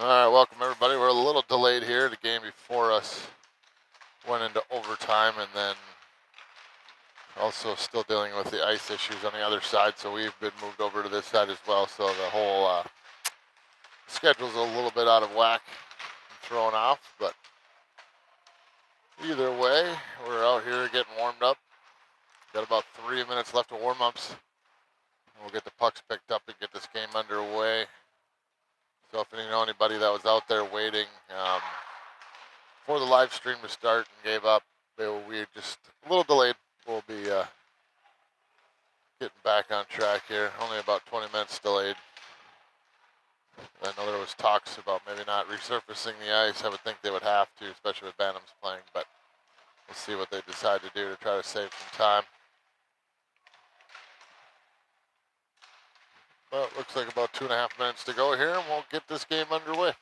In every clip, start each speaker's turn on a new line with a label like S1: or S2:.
S1: All right, welcome everybody. We're a little delayed here. The game before us went into overtime, and then also still dealing with the ice issues on the other side, so we've been moved over to this side as well. So the whole schedule's a little bit out of whack and thrown off, but either way, we're out here getting warmed up. Got about 3 minutes left of warm-ups. We'll get the pucks picked up and get this game underway. So if you know anybody that was out there waiting for the live stream to start and gave up, we're just a little delayed. We'll be getting back on track here. Only about 20 minutes delayed. I know there was talks about maybe not resurfacing the ice. I would think they would have to, especially with Bantam's playing, but we'll see what they decide to do to try to save some time. Well, it looks like about 2.5 minutes to go here, and we'll get this game underway.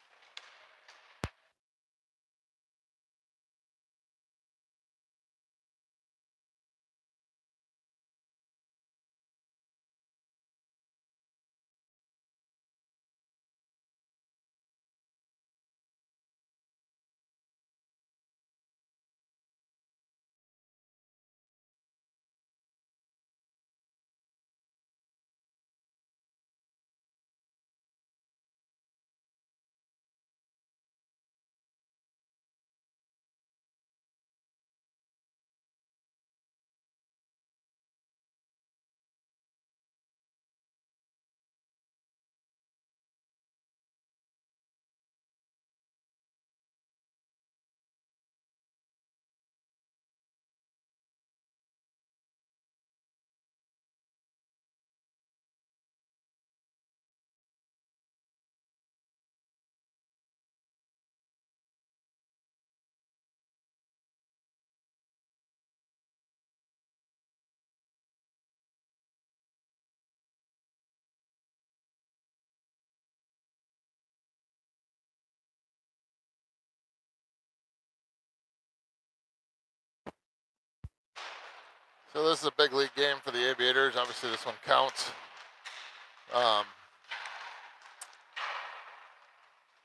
S1: So this is a big league game for the Aviators. Obviously this one counts.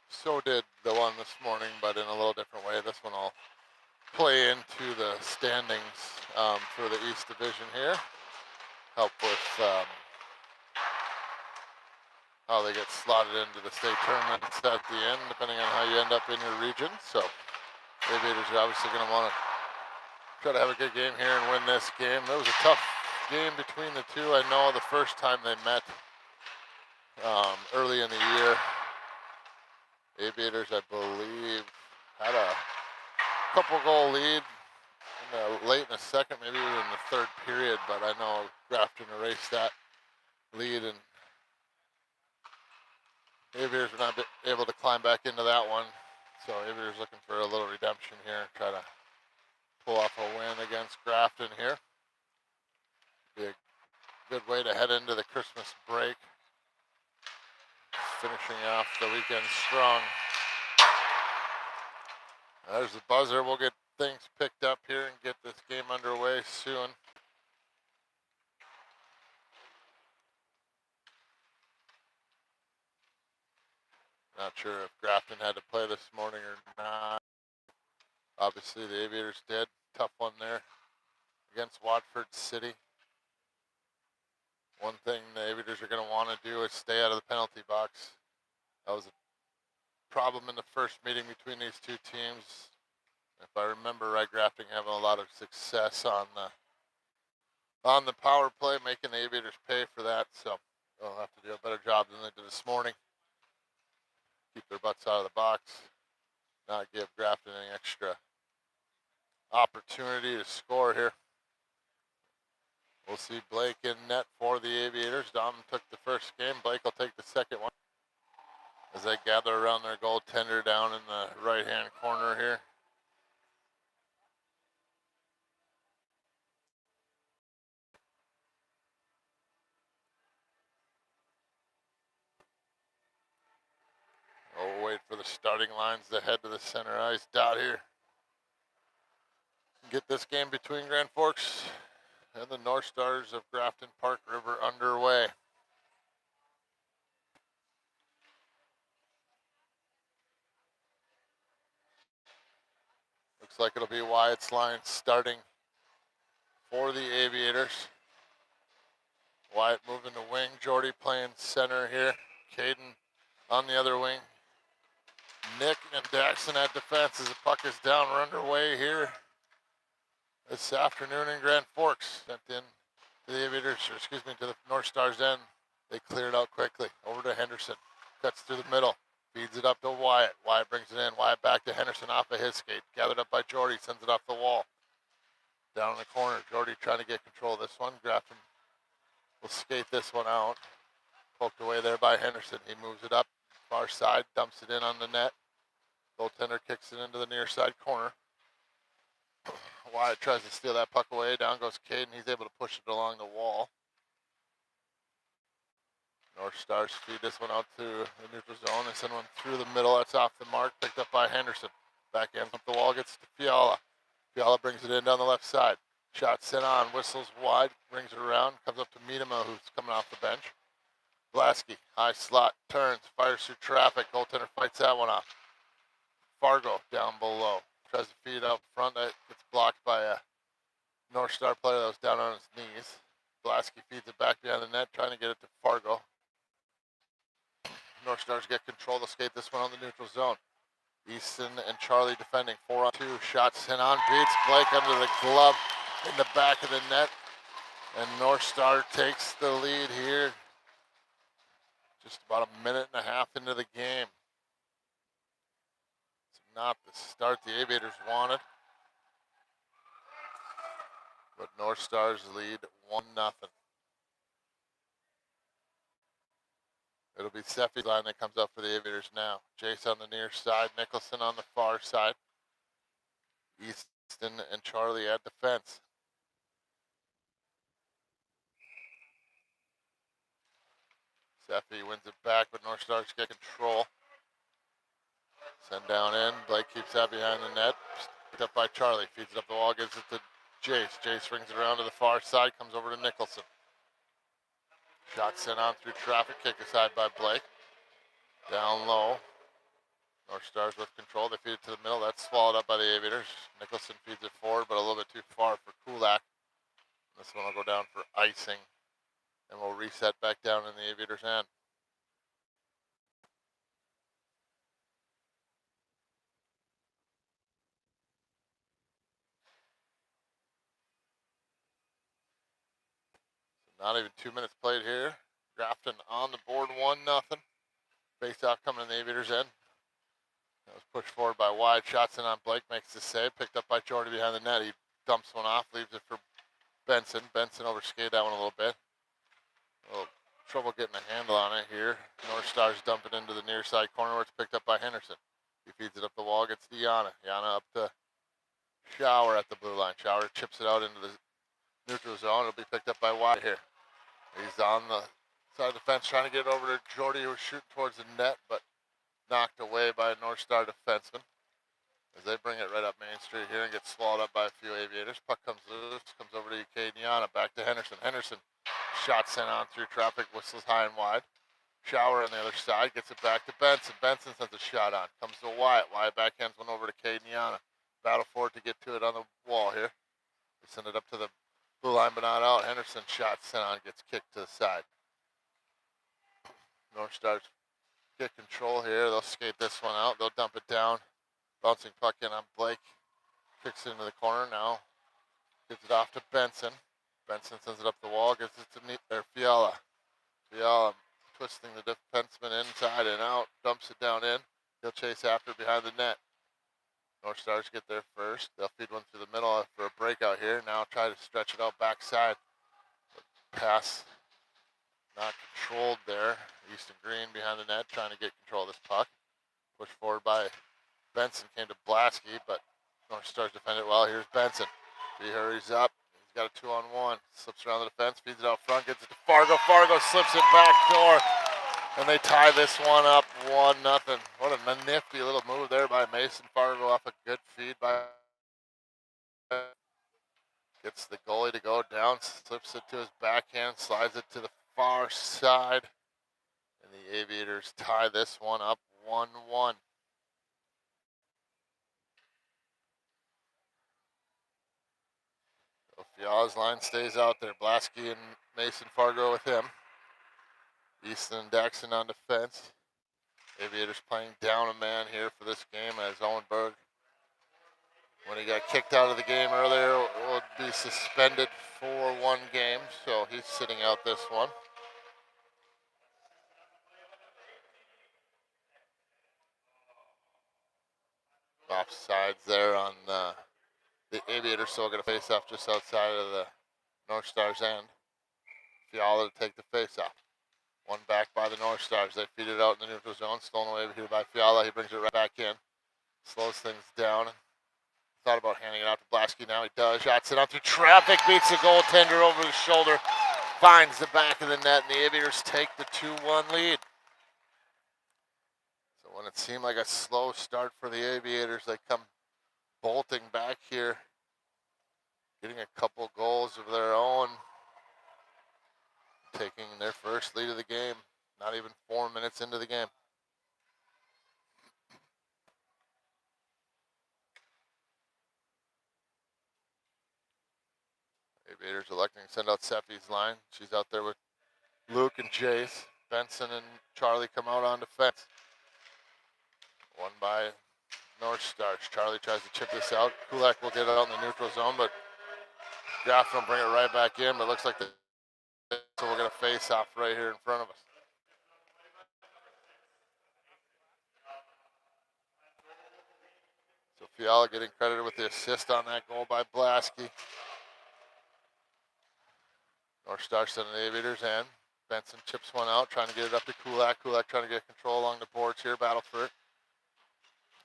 S1: So did the one this morning, but in a little different way. This one will play into the standings for the East Division here. Help with how they get slotted into the state tournaments at the end, depending on how you end up in your region. So the Aviators are obviously going to want to try to have a good game here and win this game. It was a tough game between the two. I know the first time they met early in the year, Aviators, I believe, had a couple goal lead late in the second, maybe even in the third period, but I know Grafton erased that lead, and Aviators were not able to climb back into that one. So Aviators looking for a little redemption here, try to pull off a win against Grafton here. Be a good way to head into the Christmas break, finishing off the weekend strong. There's the buzzer. We'll get things picked up here and get this game underway soon. Not sure if Grafton had to play this morning or not. Obviously the Aviators did. Tough one there against Watford City. One thing the Aviators are going to want to do is stay out of the penalty box. That was a problem in the first meeting between these two teams. If I remember right, Grafton having a lot of success on the power play, making the Aviators pay for that. So they'll have to do a better job than they did this morning. Keep their butts out of the box, not give Grafton any extra opportunity to score here. We'll see Blake in net for the Aviators. Dom took the first game. Blake will take the second one as they gather around their goaltender down in the right-hand corner here. We'll wait for the starting lines to head to the center ice dot here. Get this game between Grand Forks and the North Stars of Grafton Park River underway. Looks like it'll be Wyatt's line starting for the Aviators. Wyatt moving the wing. Jordy playing center here. Caden on the other wing. Nick and Daxon at defense as the puck is down. We're underway here this afternoon in Grand Forks. Sent in to the Aviators, or excuse me, to the North Stars end. They clear it out quickly. Over to Henderson. Cuts through the middle. Feeds it up to Wyatt. Wyatt brings it in. Wyatt back to Henderson off of his skate. Gathered up by Jordy. Sends it off the wall. Down in the corner. Jordy trying to get control of this one. Grafton will skate this one out. Poked away there by Henderson. He moves it up. Far side. Dumps it in on the net. Goaltender kicks it into the near side corner. Wyatt tries to steal that puck away. Down goes Caden. He's able to push it along the wall. North Stars feed this one out to the neutral zone. They send one through the middle. That's off the mark. Picked up by Henderson. Backhand up the wall. Gets to Fiala. Fiala brings it in down the left side. Shot sent on. Whistles wide. Brings it around. Comes up to Miedema, who's coming off the bench. Blasky. High slot. Turns. Fires through traffic. Goaltender fights that one off. Fargo down below. Tries to feed out front. That gets blocked by a North Star player that was down on his knees. Blasky feeds it back behind the net. Trying to get it to Fargo. North Stars get control. They'll skate this one on the neutral zone. Easton and Charlie defending. 4-on-2. Shot sent on. Beats Blake under the glove in the back of the net. And North Star takes the lead here. Just about a minute and a half into the game. It's not the start the Aviators wanted. But North Stars lead 1-0. It'll be Seffi's line that comes up for the Aviators now. Jace on the near side, Nicholson on the far side. Easton and Charlie at defense. Seffi wins it back, but North Stars get control. Send down in. Blake keeps that behind the net. Picked up by Charlie. Feeds it up the wall, gives it to Jace. Jace brings it around to the far side, comes over to Nicholson. Shot sent on through traffic, kick aside by Blake. Down low. North Stars with control. They feed it to the middle. That's swallowed up by the Aviators. Nicholson feeds it forward, but a little bit too far for Kulak. This one will go down for icing. And we'll reset back down in the Aviators' end. So not even 2 minutes played here. Grafton on the board, 1-0. Face-off coming in the Aviators' end. That was pushed forward by Wyatt. Shots in on Blake, makes the save. Picked up by Jordy behind the net. He dumps one off, leaves it for Benson. Benson overskated that one a little bit. A little trouble getting a handle on it here. North Stars dump it into the near side corner where it's picked up by Henderson. He feeds it up the wall, gets to Yana. Yana up to Shower at the blue line. Shower chips it out into the neutral zone. It'll be picked up by Wyatt here. He's on the side of the fence trying to get over to Jordy, who was shooting towards the net, but knocked away by a North Star defenseman. As they bring it right up Main Street here and get swallowed up by a few Aviators. Puck comes loose, comes over to Cade Yana, back to Henderson. Henderson, shot sent on through traffic, whistles high and wide. Shower on the other side, gets it back to Benson. Benson sends a shot on, comes to Wyatt. Wyatt backhands one over to Cade Yana. Battle for it to get to it on the wall here. They send it up to the blue line, but not out. Henderson, shot sent on, gets kicked to the side. North Stars get control here. They'll skate this one out. They'll dump it down. Bouncing puck in on Blake. Kicks it into the corner now. Gives it off to Benson. Benson sends it up the wall. Gives it to Fiala. Fiala twisting the defenseman inside and out. Dumps it down in. He'll chase after behind the net. North Stars get there first. They'll feed one through the middle for a breakout here. Now try to stretch it out backside. Pass not controlled there. Easton Green behind the net trying to get control of this puck. Pushed forward by Benson, came to Blasky, but North Stars defended well. Here's Benson. He hurries up. He's got a 2-on-1. Slips around the defense, feeds it out front, gets it to Fargo. Fargo slips it back door, and they tie this one up 1-0. What a nifty little move there by Mason Fargo off a good feed by. Gets the goalie to go down, slips it to his backhand, slides it to the far side, and the Aviators tie this one up 1-1. Fiala's line stays out there. Blasky and Mason Fargo with him. Easton and Daxon on defense. Aviators playing down a man here for this game as Owenberg, when he got kicked out of the game earlier, will be suspended for 1 game, so he's sitting out this one. Offsides there on the Aviators, so we're going to face off just outside of the North Stars end. Fiala to take the face off. One back by the North Stars. They feed it out in the neutral zone. Stolen away here by Fiala. He brings it right back in. Slows things down. Thought about handing it out to Blasky. Now he does. Shots it out through traffic. Beats the goaltender over the shoulder. Finds the back of the net, and the Aviators take the 2-1 lead. So when it seemed like a slow start for the Aviators, they come bolting back here, getting a couple goals of their own, taking their first lead of the game, not even 4 minutes into the game. Aviators electing to send out Seffi's line. She's out there with Luke and Jace. Benson and Charlie come out on defense. One by North Stars. Charlie tries to chip this out. Kulak will get it out in the neutral zone, but Graff will bring it right back in. But it looks like so we're going to face off right here in front of us. So Fiala getting credited with the assist on that goal by Blasky. North Star sending the Aviators in. Benson chips one out, trying to get it up to Kulak. Kulak trying to get control along the boards here, battle for it.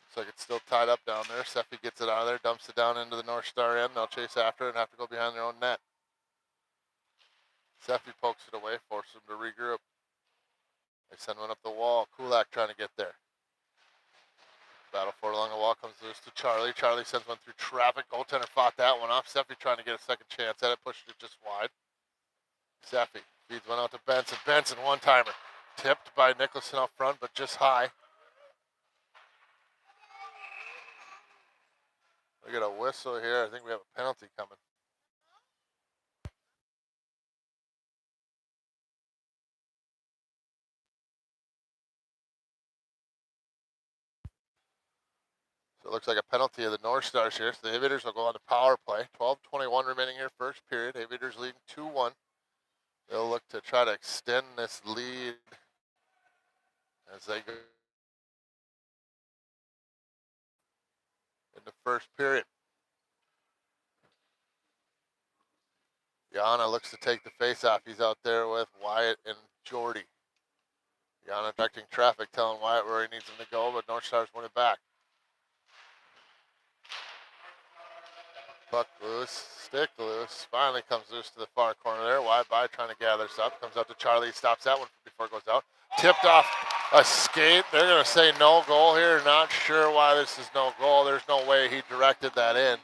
S1: Looks like it's still tied up down there. Seffi gets it out of there, dumps it down into the North Star end. They'll chase after it and have to go behind their own net. Seffi pokes it away, forces them to regroup. They send one up the wall. Kulak trying to get there. Battle for it along the wall comes loose to Charlie. Charlie sends one through traffic. Goaltender fought that one off. Seffi trying to get a second chance at it, pushed it just wide. Seffi feeds one out to Benson. Benson, one-timer. Tipped by Nicholson up front, but just high. We got a whistle here. I think we have a penalty coming. So it looks like a penalty of the North Stars here. So the Aviators will go on to power play. 12:21 remaining here, first period. Aviators leading 2-1. They'll look to try to extend this lead as they go in the first period. Yana looks to take the face-off. He's out there with Wyatt and Jordy. Yana directing traffic, telling Wyatt where he needs him to go, but North Stars win it back. Puck loose, stick loose, finally comes loose to the far corner there. Wyatt by trying to gather this up, comes out to Charlie, stops that one before it goes out. Tipped off a skate. They're going to say no goal here. Not sure why this is no goal. There's no way he directed that in.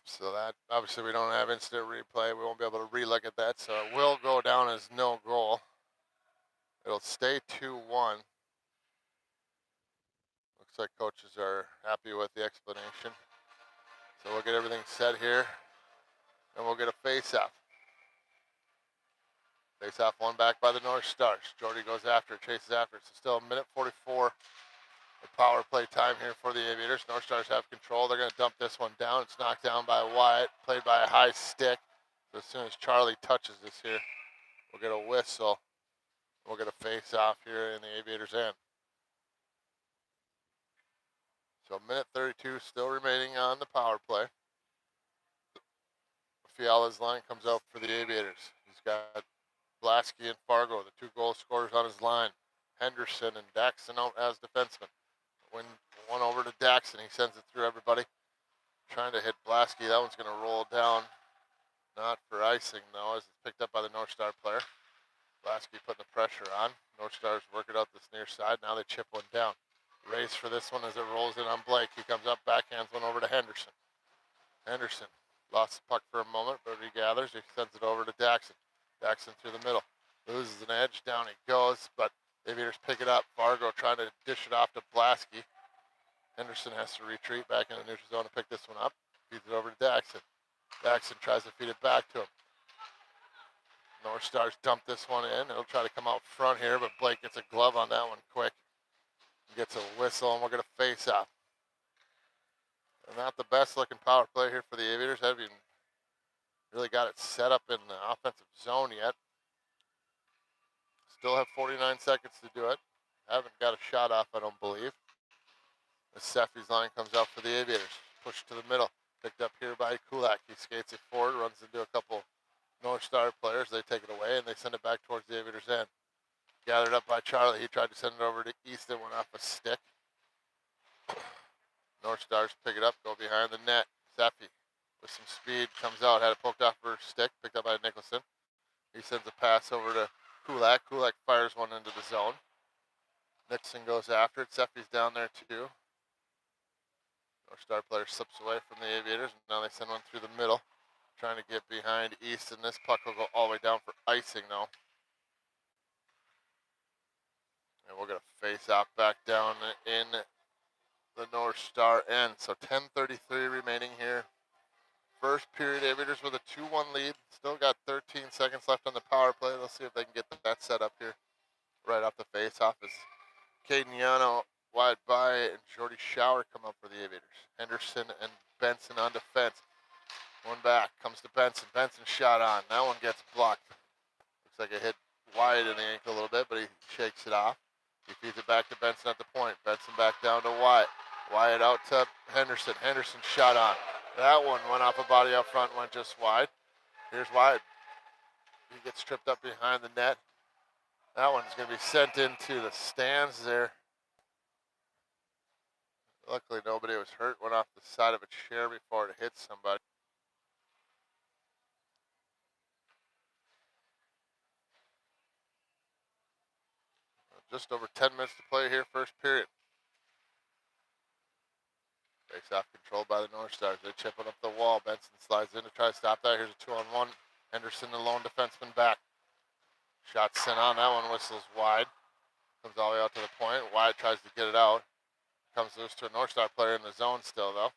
S1: So that, obviously we don't have instant replay. We won't be able to relook at that. So it will go down as no goal. It'll stay 2-1. Looks like coaches are happy with the explanation. So we'll get everything set here, and we'll get a face-off. Face-off one back by the North Stars. Jordy goes after it, chases after it. So still a minute 44 of power play time here for the Aviators. North Stars have control. They're going to dump this one down. It's knocked down by Wyatt, played by a high stick. So as soon as Charlie touches this here, we'll get a whistle. We'll get a face-off here in the Aviators' end. So minute 32 still remaining on the power play. Fiala's line comes out for the Aviators. He's got Blasky and Fargo, the 2 goal scorers on his line. Henderson and Daxon out as defensemen. When one over to Daxon, he sends it through everybody. Trying to hit Blasky. That one's going to roll down. Not for icing, though, as it's picked up by the North Star player. Blasky putting the pressure on. North Stars work it out this near side. Now they chip one down. Race for this one as it rolls in on Blake. He comes up, backhands one over to Henderson. Henderson Lost the puck for a moment, but regathers. He sends it over to Daxon. Daxon through the middle. Loses an edge. Down he goes, but Aviators pick it up. Fargo trying to dish it off to Blasky. Henderson has to retreat back in the neutral zone to pick this one up. Feeds it over to Daxon. Daxon tries to feed it back to him. North Stars dump this one in. It'll try to come out front here, but Blake gets a glove on that one quick. He gets a whistle, and we're going to face off. Not the best looking power play here for the Aviators. Haven't even really got it set up in the offensive zone yet. Still have 49 seconds to do it. Haven't got a shot off, I don't believe. The Seffi's line comes out for the Aviators. Pushed to the middle. Picked up here by Kulak. He skates it forward, runs into a couple North Star players. They take it away, and they send it back towards the Aviators' end. Gathered up by Charlie. He tried to send it over to Easton, went off a stick. North Stars pick it up, go behind the net. Seffi with some speed comes out, had it poked off her stick, picked up by Nicholson. He sends a pass over to Kulak. Kulak fires one into the zone. Nicholson goes after it. Seffi's down there too. North Star player slips away from the Aviators, and now they send one through the middle, trying to get behind Easton. This puck will go all the way down for icing though. And we're going to face off back down in the North Star end. So 10:33 remaining here. First period, Aviators with a 2-1 lead. Still got 13 seconds left on the power play. Let's see if they can get that set up here right off the face-off as Caden Yano wide by and Jordy Shower come up for the Aviators. Henderson and Benson on defense. One back, comes to Benson. Benson shot on. That one gets blocked. Looks like it hit wide in the ankle a little bit, but he shakes it off. He feeds it back to Benson at the point. Benson back down to Wyatt. Wyatt out to Henderson. Henderson shot on. That one went off a body up front, went just wide. Here's Wyatt. He gets tripped up behind the net. That one's going to be sent into the stands there. Luckily, nobody was hurt. Went off the side of a chair before it hit somebody. Just over 10 minutes to play here, first period. Face off controlled by the North Stars. They chip it up the wall. Benson slides in to try to stop that. Here's a 2-on-1. Henderson, the lone defenseman, back. Shot sent on. That one whistles wide. Comes all the way out to the point. Wyatt tries to get it out. Comes loose to a North Star player in the zone still, though.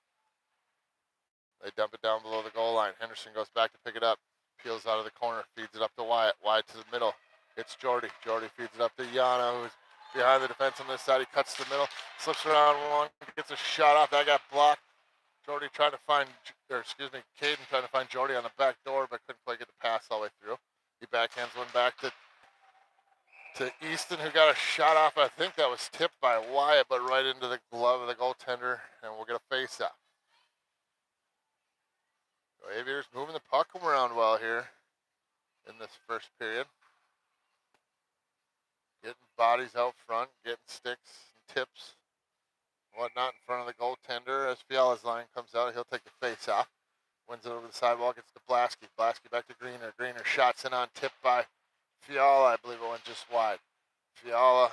S1: They dump it down below the goal line. Henderson goes back to pick it up. Peels out of the corner. Feeds it up to Wyatt. Wyatt to the middle. It's Jordy. Jordy feeds it up to Yana, who's behind the defense on this side. He cuts the middle. Slips around one. Gets a shot off. That got blocked. Jordy trying to find, Caden trying to find Jordy on the back door, but couldn't quite get the pass all the way through. He backhands one back to Easton, who got a shot off. I think that was tipped by Wyatt, but right into the glove of the goaltender, and we'll get a face-off. So Aviators moving the puck around well here in this first period. Getting bodies out front, getting sticks and tips, whatnot in front of the goaltender. As Fiala's line comes out, he'll take the face-off. Wins it over the sidewalk. Gets to Blasky. Blasky back to Greener. Greener shots in on, tipped by Fiala. I believe it went just wide. Fiala,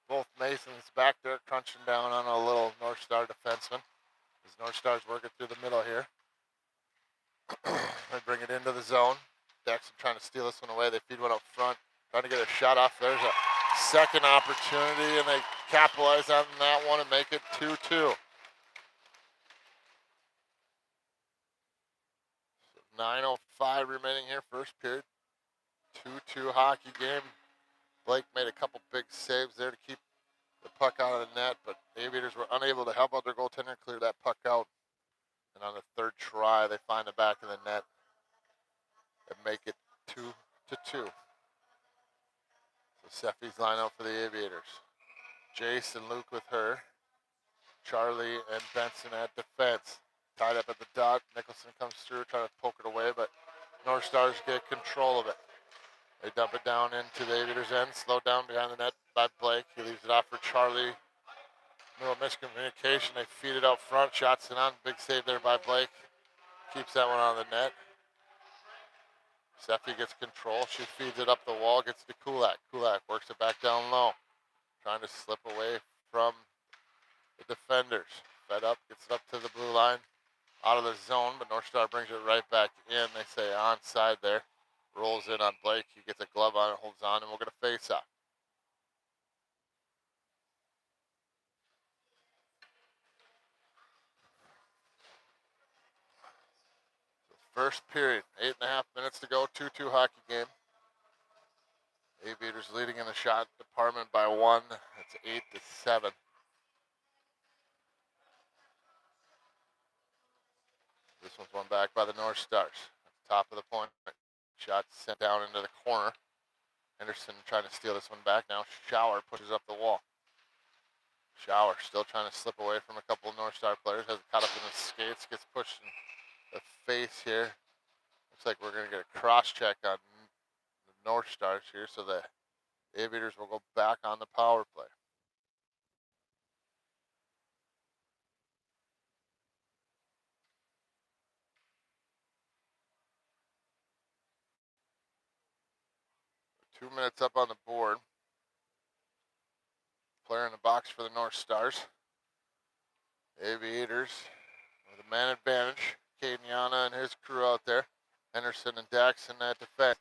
S1: both Masons back there crunching down on a little North Star defenseman. As North Star's working through the middle here. They bring it into the zone. Daxon trying to steal this one away. They feed one up front. Trying to get a shot off. There's a second opportunity, and they capitalize on that one and make it 2-2. 9:05 remaining here, first period. 2-2 hockey game. Blake made a couple big saves there to keep the puck out of the net, but Aviators were unable to help out their goaltender clear that puck out. And on the third try, they find the back of the net and make it 2-2. So Seffi's line out for the Aviators. Jace and Luke with her. Charlie and Benson at defense. Tied up at the dot. Nicholson comes through, trying to poke it away, but North Stars get control of it. They dump it down into the Aviators' end. Slowed down behind the net by Blake. He leaves it off for Charlie. Little miscommunication. They feed it out front. Shots it on. Big save there by Blake. Keeps that one on the net. Seffi gets control. She feeds it up the wall. Gets to Kulak. Kulak works it back down low. Trying to slip away from the defenders. Fed up. Gets it up to the blue line. out of the zone, but North Star brings it right back in. They say onside there. Rolls in on Blake. He gets a glove on it, holds on, and we'll get a face-off. First period, 8.5 minutes to go, 2-2 hockey game. Aviators leading in the shot department by 1. It's 8-7. This one's won back by the North Stars. Top of the point. Shot sent down into the corner. Henderson trying to steal this one back. Now Shower pushes up the wall. Shower still trying to slip away from a couple of North Star players. Has it caught up in the skates. Gets pushed in the face here. Looks like we're going to get a cross check on the North Stars here. So the Aviators will go back on the power play. Two minutes up on the board. Player in the box for the North Stars. Aviators with a man advantage. Caden Yana and his crew out there. Henderson and Dax in that defense.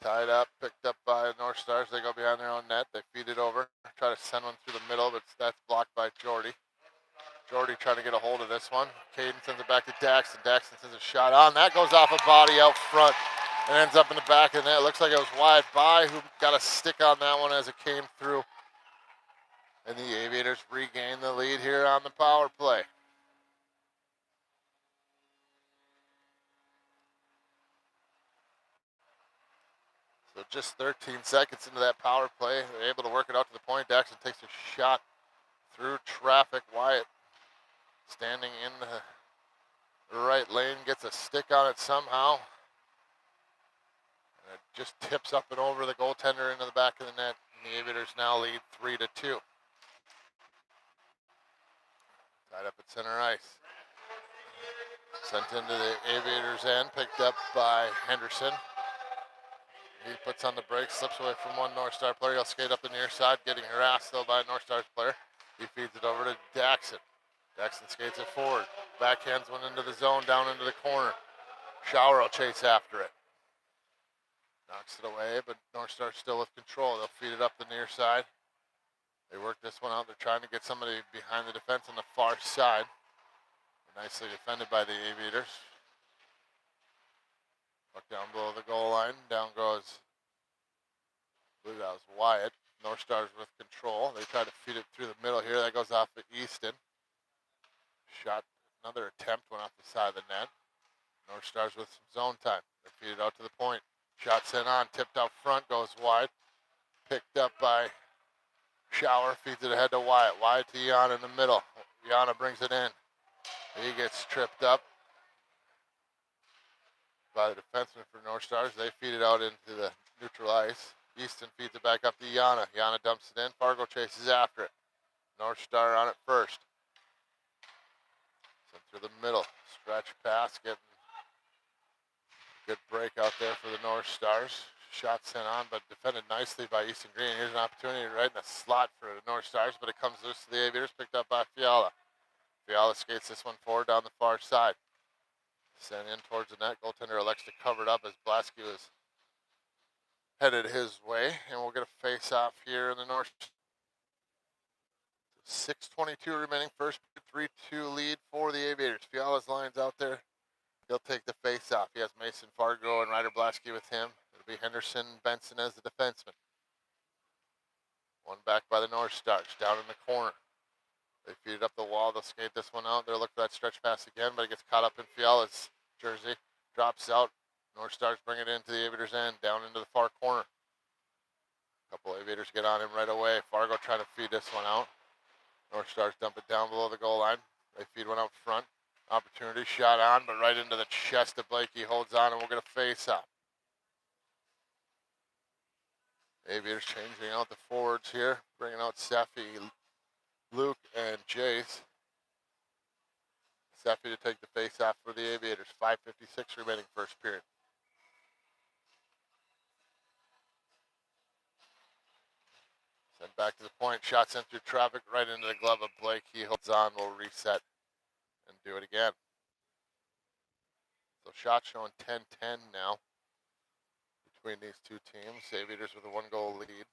S1: Tied up, picked up by North Stars. They go behind their own net. They feed it over. Try to send one through the middle, but that's blocked by Jordy. Jordy trying to get a hold of this one. Caden sends it back to Daxton. Daxton sends a shot on. That goes off a body out front and ends up in the back of the net. Looks like it was wide by who got a stick on that one as it came through. And the Aviators regain the lead here on the power play. So just 13 seconds into that power play, they're able to work it out to the point. Daxton takes a shot through traffic. Wyatt standing in the right lane, gets a stick on it somehow. And it just tips up and over the goaltender into the back of the net. And the Aviators now lead 3-2. Tied up at center ice. Sent into the Aviators' end, picked up by Henderson. He puts on the brakes, slips away from one North Star player. He'll skate up the near side, getting harassed though by a North Stars player. He feeds it over to Daxton. Daxton skates it forward. Backhands one into the zone, down into the corner. Shower will chase after it. Knocks it away, but North Star still with control. They'll feed it up the near side. They work this one out. They're trying to get somebody behind the defense on the far side. Nicely defended by the Aviators. Puck down below the goal line. Down goes, I believe that was Wyatt. North Stars with control. They try to feed it through the middle here. That goes off at Easton. Shot, another attempt, went off the side of the net. North Stars with some zone time. They feed it out to the point. Shot sent on, tipped out front, goes wide. Picked up by Shower, feeds it ahead to Wyatt. Wyatt to Yana in the middle. Yana brings it in. He gets tripped up by the defenseman for North Stars. They feed it out into the neutral ice. Easton feeds it back up to Yana. Yana dumps it in. Fargo chases after it. North Star on it first. Sent through the middle. Stretch pass. Getting a good break out there for the North Stars. Shot sent on, but defended nicely by Easton Green. Here's an opportunity right in the slot for the North Stars, but it comes loose to the Aviators. Picked up by Fiala. Fiala skates this one forward down the far side. Sent in towards the net. Goaltender elects to cover it up as Blasky was headed his way. And we'll get a face-off here in the North. 6:22 remaining. First 3-2 lead for the Aviators. Fiala's lines out there. He'll take the face-off. He has Mason Fargo and Ryder Blasky with him. It'll be Henderson Benson as the defenseman. One back by the North Stars. Down in the corner. They feed it up the wall. They'll skate this one out. They'll look for that stretch pass again, but it gets caught up in Fiala's jersey. Drops out. North Stars bring it into the Aviators' end, down into the far corner. A couple Aviators get on him right away. Fargo trying to feed this one out. North Stars dump it down below the goal line. They feed one out front. Opportunity, shot on, but right into the chest of Blake. He holds on, and we'll get a face-off. Aviators changing out the forwards here, bringing out Seffi, Luke, and Jace. Seffi to take the face-off for the Aviators. 5:56 remaining first period. Sent back to the point. Shot sent through traffic right into the glove of Blake. He holds on. We'll reset and do it again. shot showing 10-10 now between these two teams. Aviators with a 1-goal lead.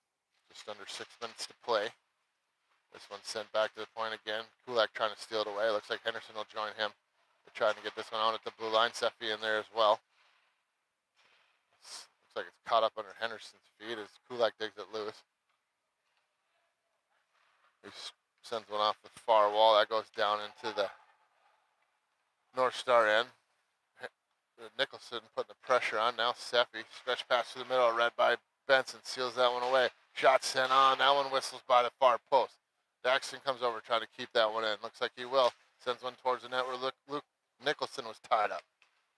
S1: Just under 6 minutes to play. This one's sent back to the point again. Kulak trying to steal it away. Looks like Henderson will join him. They're trying to get this one out at the blue line. Seffi in there as well. Looks like it's caught up under Henderson's feet as Kulak digs it loose. He sends one off the far wall. That goes down into the North Star end. Nicholson putting the pressure on. Now Seffi. Stretch pass to the middle. Read by Benson. Seals that one away. Shot sent on. That one whistles by the far post. Daxton comes over trying to keep that one in. Looks like he will. Sends one towards the net where Luke Nicholson was tied up.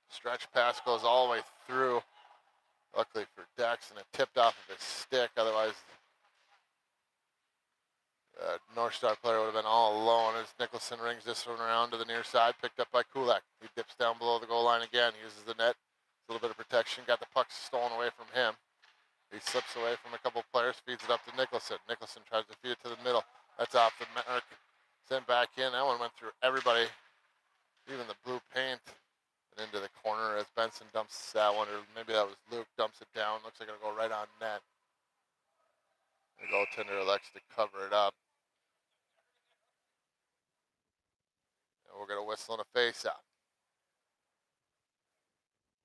S1: Stretch pass goes all the way through. Luckily for Daxton, it tipped off of his stick. Otherwise, North Star player would have been all alone as Nicholson rings this one around to the near side. Picked up by Kulak. He dips down below the goal line again. Uses the net. A little bit of protection. Got the puck stolen away from him. He slips away from a couple players. Feeds it up to Nicholson. Nicholson tries to feed it to the middle. That's off the mark. Sent back in. That one went through everybody, even the blue paint, and into the corner as Benson dumps that one, or maybe that was Luke, dumps it down. Looks like it'll go right on net. The goaltender elects to cover it up. And we're going to whistle in a face-off.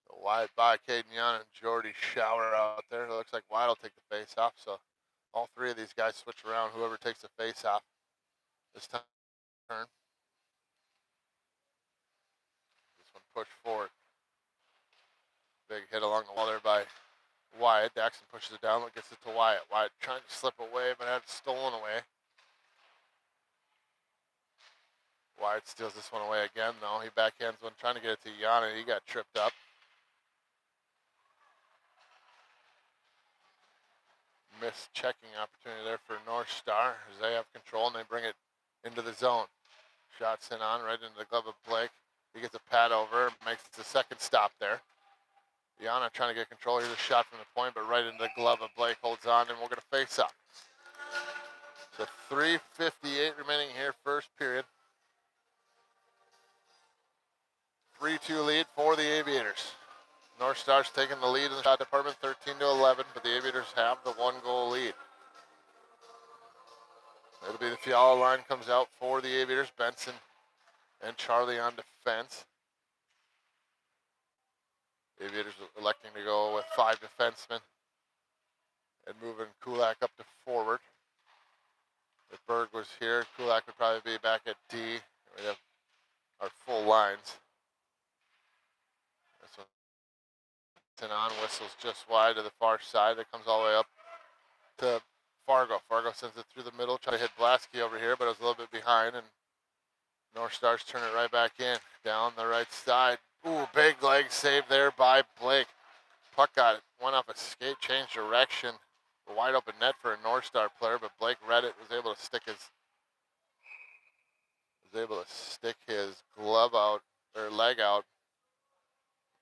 S1: So wide by Caden Young and Jordy Shower out there. It looks like Wyatt will take the face-off, so all three of these guys switch around. Whoever takes the face-off this time. Turn. This one pushed forward. Big hit along the wall there by Wyatt. Daxton pushes it down, gets it to Wyatt. Wyatt trying to slip away, but had it stolen away. Wyatt steals this one away again, though. He backhands one, trying to get it to Yana. He got tripped up. Missed checking opportunity there for North Star as they have control and they bring it into the zone. Shot sent on right into the glove of Blake. He gets a pad over, makes the second stop there. Yana trying to get control. Here's a shot from the point, but right into the glove of Blake. Holds on, and we're going to face up. So 3:58 remaining here, first period. 3-2 lead for the Aviators. North Star's taking the lead in the shot department, 13-11, but the Aviators have the 1-goal lead. It'll be the Fiala line comes out for the Aviators. Benson and Charlie on defense. Aviators electing to go with 5 defensemen and moving Kulak up to forward. If Berg was here, Kulak would probably be back at D. We have our full lines. This one on whistles just wide to the far side. It comes all the way up to Fargo. Fargo sends it through the middle, try to hit Blasky over here, but it was a little bit behind, and North Stars turn it right back in. Down the right side. Ooh, big leg save there by Blake. Puck went off a skate, changed direction. A wide open net for a North Star player, but Blake read it, was able to stick his glove out, or leg out,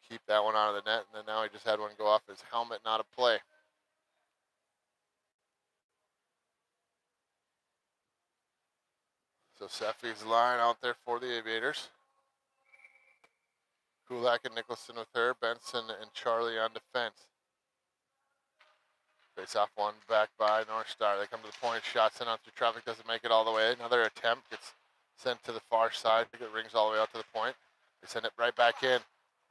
S1: keep that one out of the net, and then now he just had one go off his helmet, not a play. So Seffi's line out there for the Aviators. Kulak and Nicholson with her, Benson and Charlie on defense. Face off one back by North Star. They come to the point, shot sent out through traffic, doesn't make it all the way. Another attempt gets sent to the far side. It rings all the way out to the point. They send it right back in.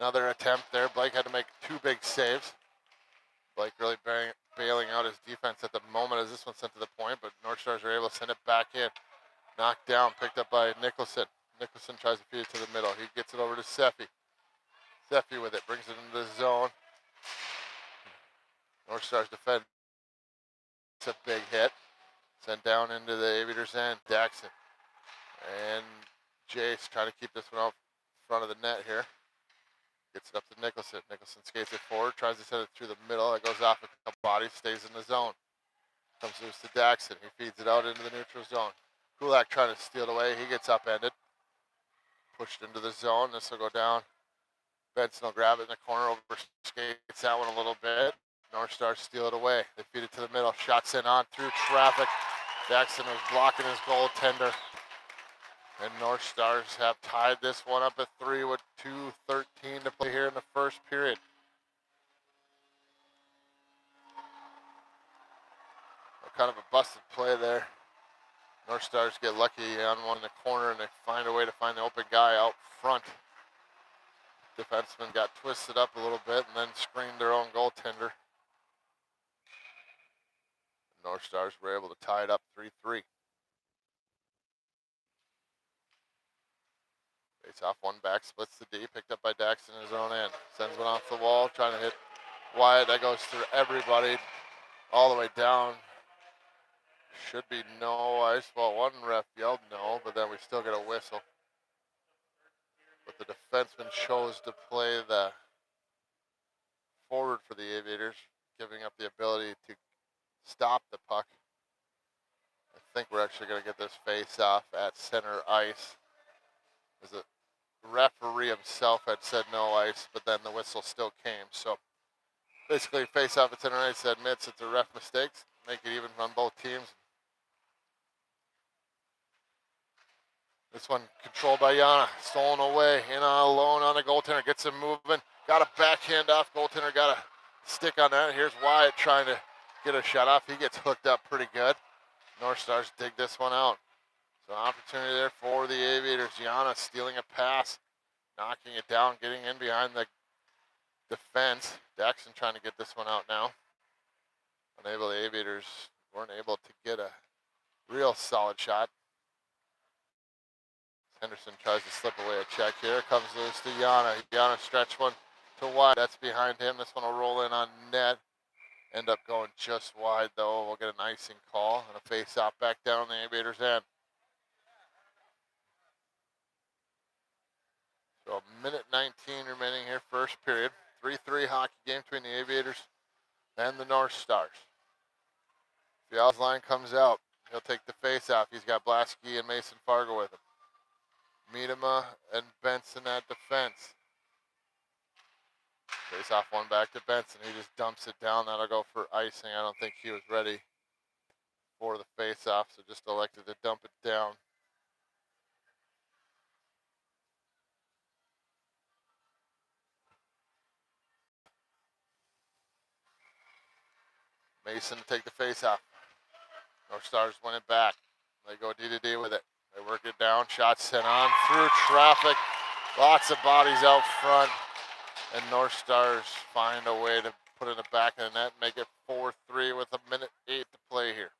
S1: Another attempt there. Blake had to make 2 big saves. Blake really bailing out his defense at the moment as this one sent to the point, but North Stars are able to send it back in. Knocked down, picked up by Nicholson. Nicholson tries to feed it to the middle. He gets it over to Seffi. Seffi with it, brings it into the zone. North Stars defend. It's a big hit. Sent down into the Aviators end. Daxton. And Jace trying to keep this one out in front of the net here. Gets it up to Nicholson. Nicholson skates it forward, tries to send it through the middle. It goes off a couple bodies, stays in the zone. Comes loose to Daxton. He feeds it out into the neutral zone. Kulak trying to steal it away. He gets upended. Pushed into the zone. This will go down. Benson will grab it in the corner, over skates that one a little bit. North Stars steal it away. They feed it to the middle. Shot sent on through traffic. Jackson was blocking his goaltender. And North Stars have tied this one up at 3 with 2:13 to play here in the first period. Kind of a busted play there. North Stars get lucky on one in the corner, and they find a way to find the open guy out front. Defenseman got twisted up a little bit and then screened their own goaltender. North Stars were able to tie it up 3-3. Face off one back, splits the D, picked up by Daxton in his own end. Sends one off the wall, trying to hit Wyatt. That goes through everybody all the way down. Should be no ice. Well, one ref yelled no, but then we still get a whistle. But the defenseman chose to play the forward for the Aviators, giving up the ability to stop the puck. I think we're actually going to get this face off at center ice. As the referee himself had said no ice, but then the whistle still came. So basically, face off at center ice admits it's a ref mistake, make it even on both teams. This one controlled by Yana, stolen away, in alone on the goaltender, gets him moving, got a backhand off, goaltender got a stick on that. Here's Wyatt trying to get a shot off, he gets hooked up pretty good. North Stars dig this one out. So opportunity there for the Aviators. Yana stealing a pass, knocking it down, getting in behind the defense. Daxton trying to get this one out now. Unable, the Aviators weren't able to get a real solid shot. Henderson tries to slip away a check here. Comes loose to Yana. Yana stretch one to wide. That's behind him. This one will roll in on net. End up going just wide though. We'll get an icing call and a face off back down on the Aviators' end. So a minute 19 remaining here, first period. 3-3 hockey game between the Aviators and the North Stars. Fial's line comes out. He'll take the face off. He's got Blasky and Mason Fargo with him. Miedema and Benson at defense. Face off one back to Benson. He just dumps it down. That'll go for icing. I don't think he was ready for the face off, so just elected to dump it down. Mason to take the face off. North Stars win it back. They go D to D with it. They work it down. Shots sent on through traffic. Lots of bodies out front. And North Stars find a way to put it in the back of the net and make it 4-3 with a minute 8 to play here.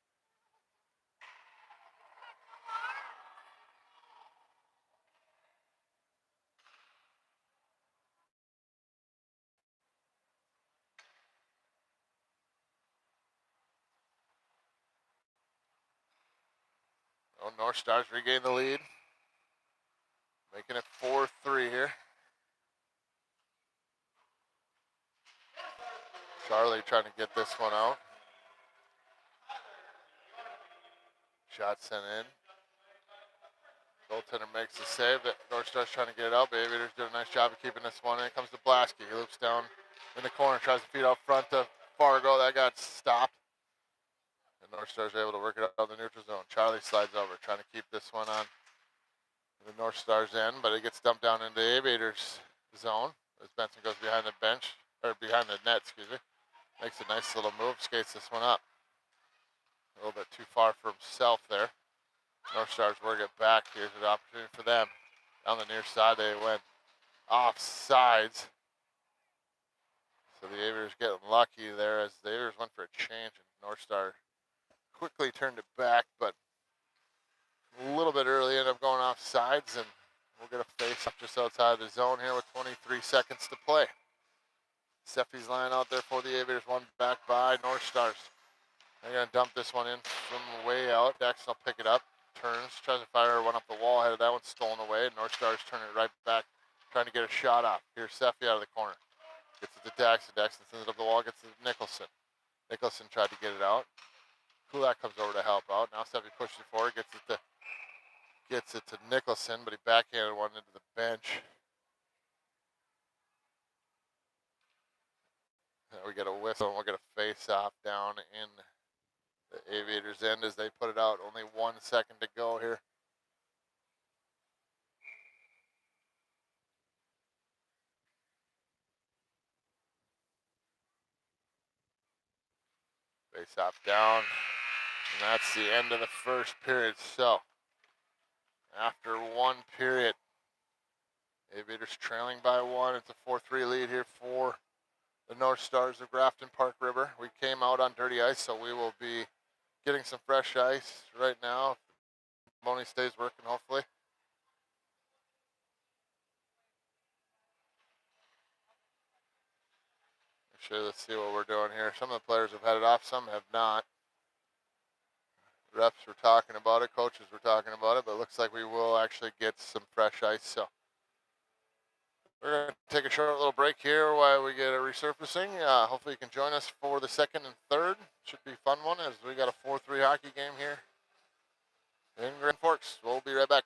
S1: Oh, North Stars regain the lead. Making it 4-3 here. Charlie trying to get this one out. Shot sent in. Goaltender makes the save. North Stars trying to get it out. But Aviators did a nice job of keeping this one. And it comes to Blasky. He loops down in the corner, tries to feed out front to Fargo. That got stopped. And North Stars are able to work it out in the neutral zone. Charlie slides over, trying to keep this one on the North Stars end, but it gets dumped down into the Aviators zone as Benson goes behind the bench, or behind the net, excuse me. Makes a nice little move, skates this one up. A little bit too far for himself there. North Stars work it back. Here's an opportunity for them. Down the near side, they went off sides. So the Aviators getting lucky there as the Aviators went for a change and North Star quickly turned it back, but a little bit early, ended up going off sides, and we'll get a face up just outside of the zone here with 23 seconds to play. Steffi's line out there for the Aviators, one back by North Stars. They're going to dump this one in from way out. Daxton will pick it up, turns, tries to fire one up the wall, headed that one stolen away. North Stars turning it right back, trying to get a shot off. Here's Steffi out of the corner. Gets it to Daxton. Daxton sends it up the wall, gets it to Nicholson. Nicholson tried to get it out. Kulak comes over to help out. Now Steffi pushes it forward, gets it to Nicholson, but he backhanded one into the bench. We get a whistle, and we'll get a face-off down in the Aviators' end as they put it out. Only 1 second to go here. Face off down. And that's the end of the first period. So, after one period, Aviators trailing by one. It's a 4-3 lead here for the North Stars of Grafton Park River. We came out on dirty ice, so we will be getting some fresh ice right now. Moni stays working, hopefully. Sure, let's see what we're doing here. Some of the players have had it off, some have not. Refs were talking about it, coaches were talking about it, but it looks like we will actually get some fresh ice. So we're going to take a short little break here while we get a resurfacing. Hopefully you can join us for the second and third. Should be a fun one as we got a 4-3 hockey game here in Grand Forks. We'll be right back.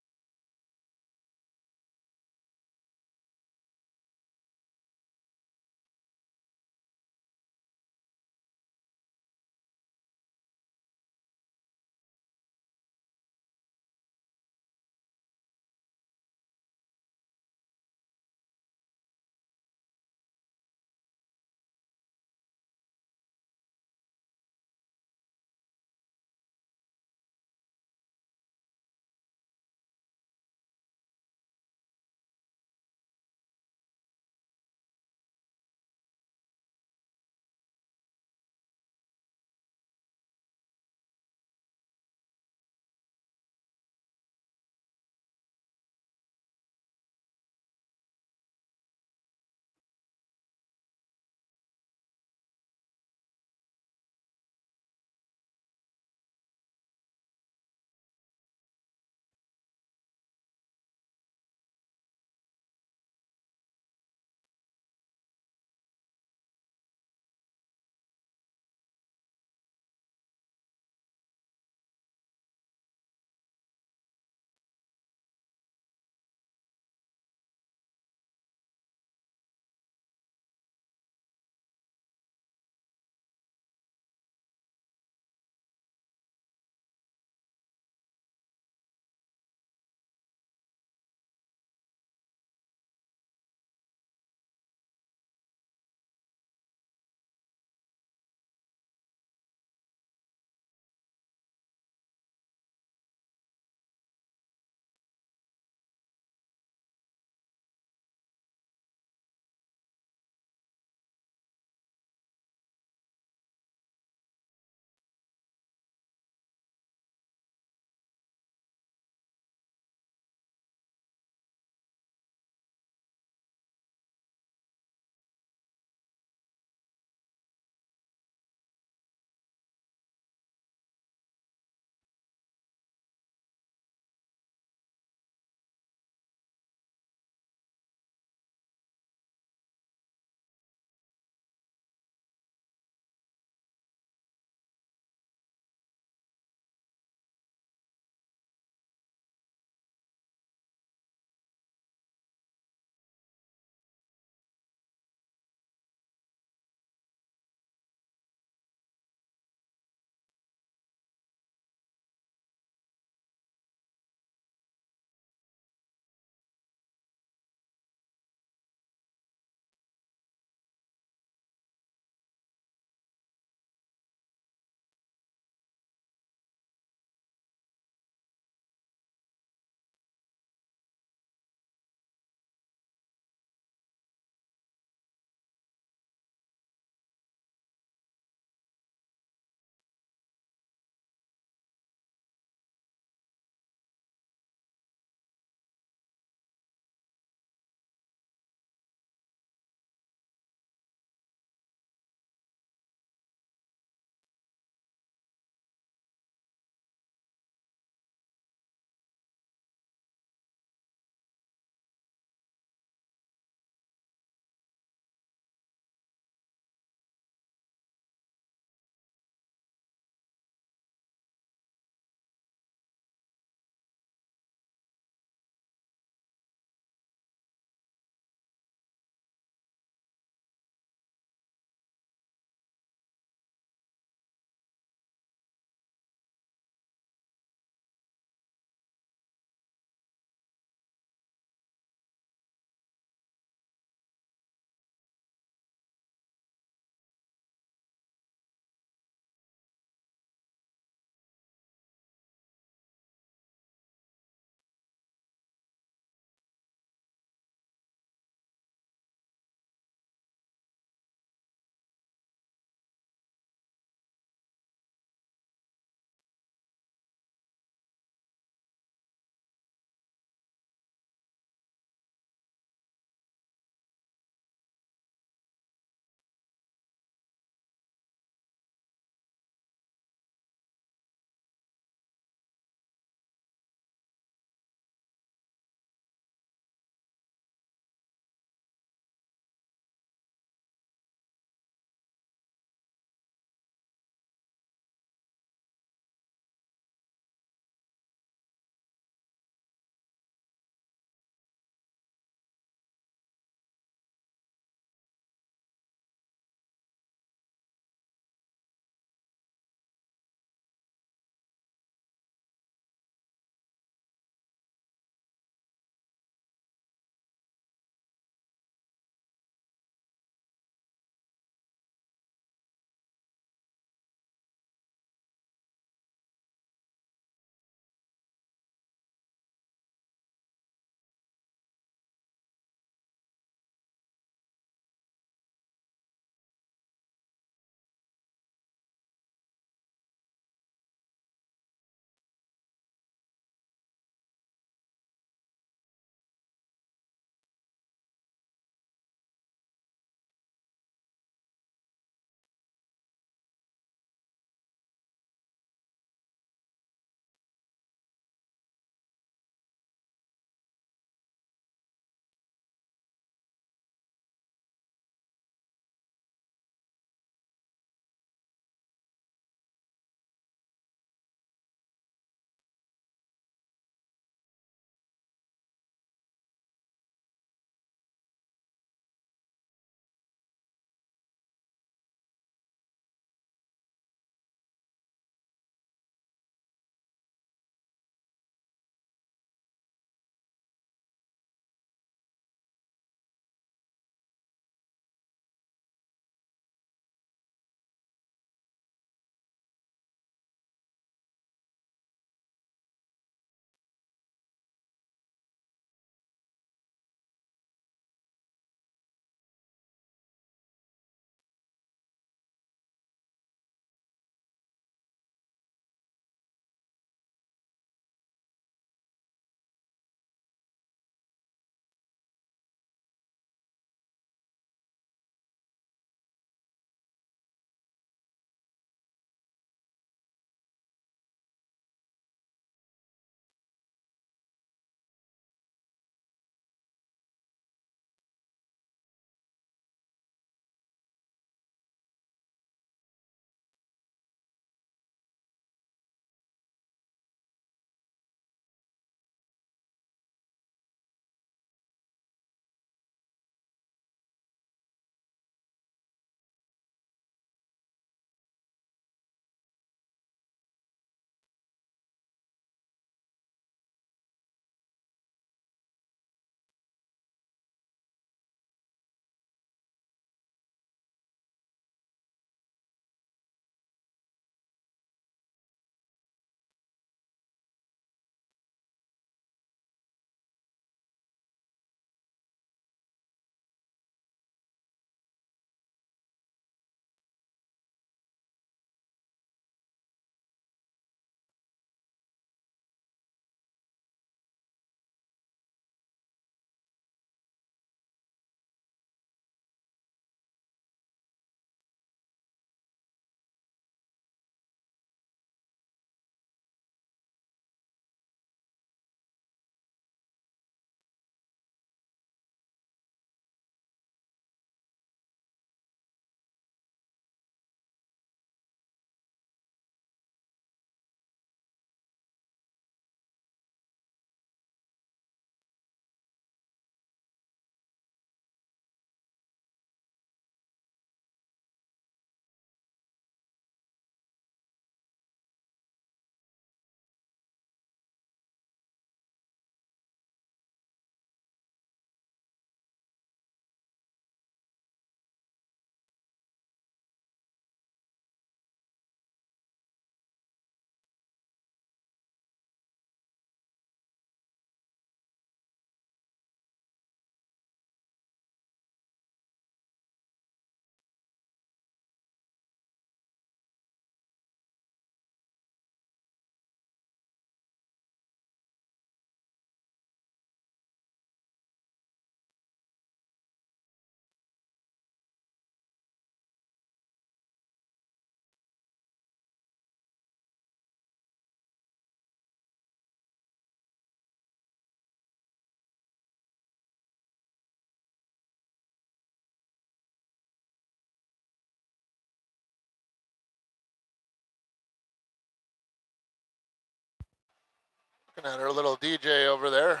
S1: Looking at our little DJ over there.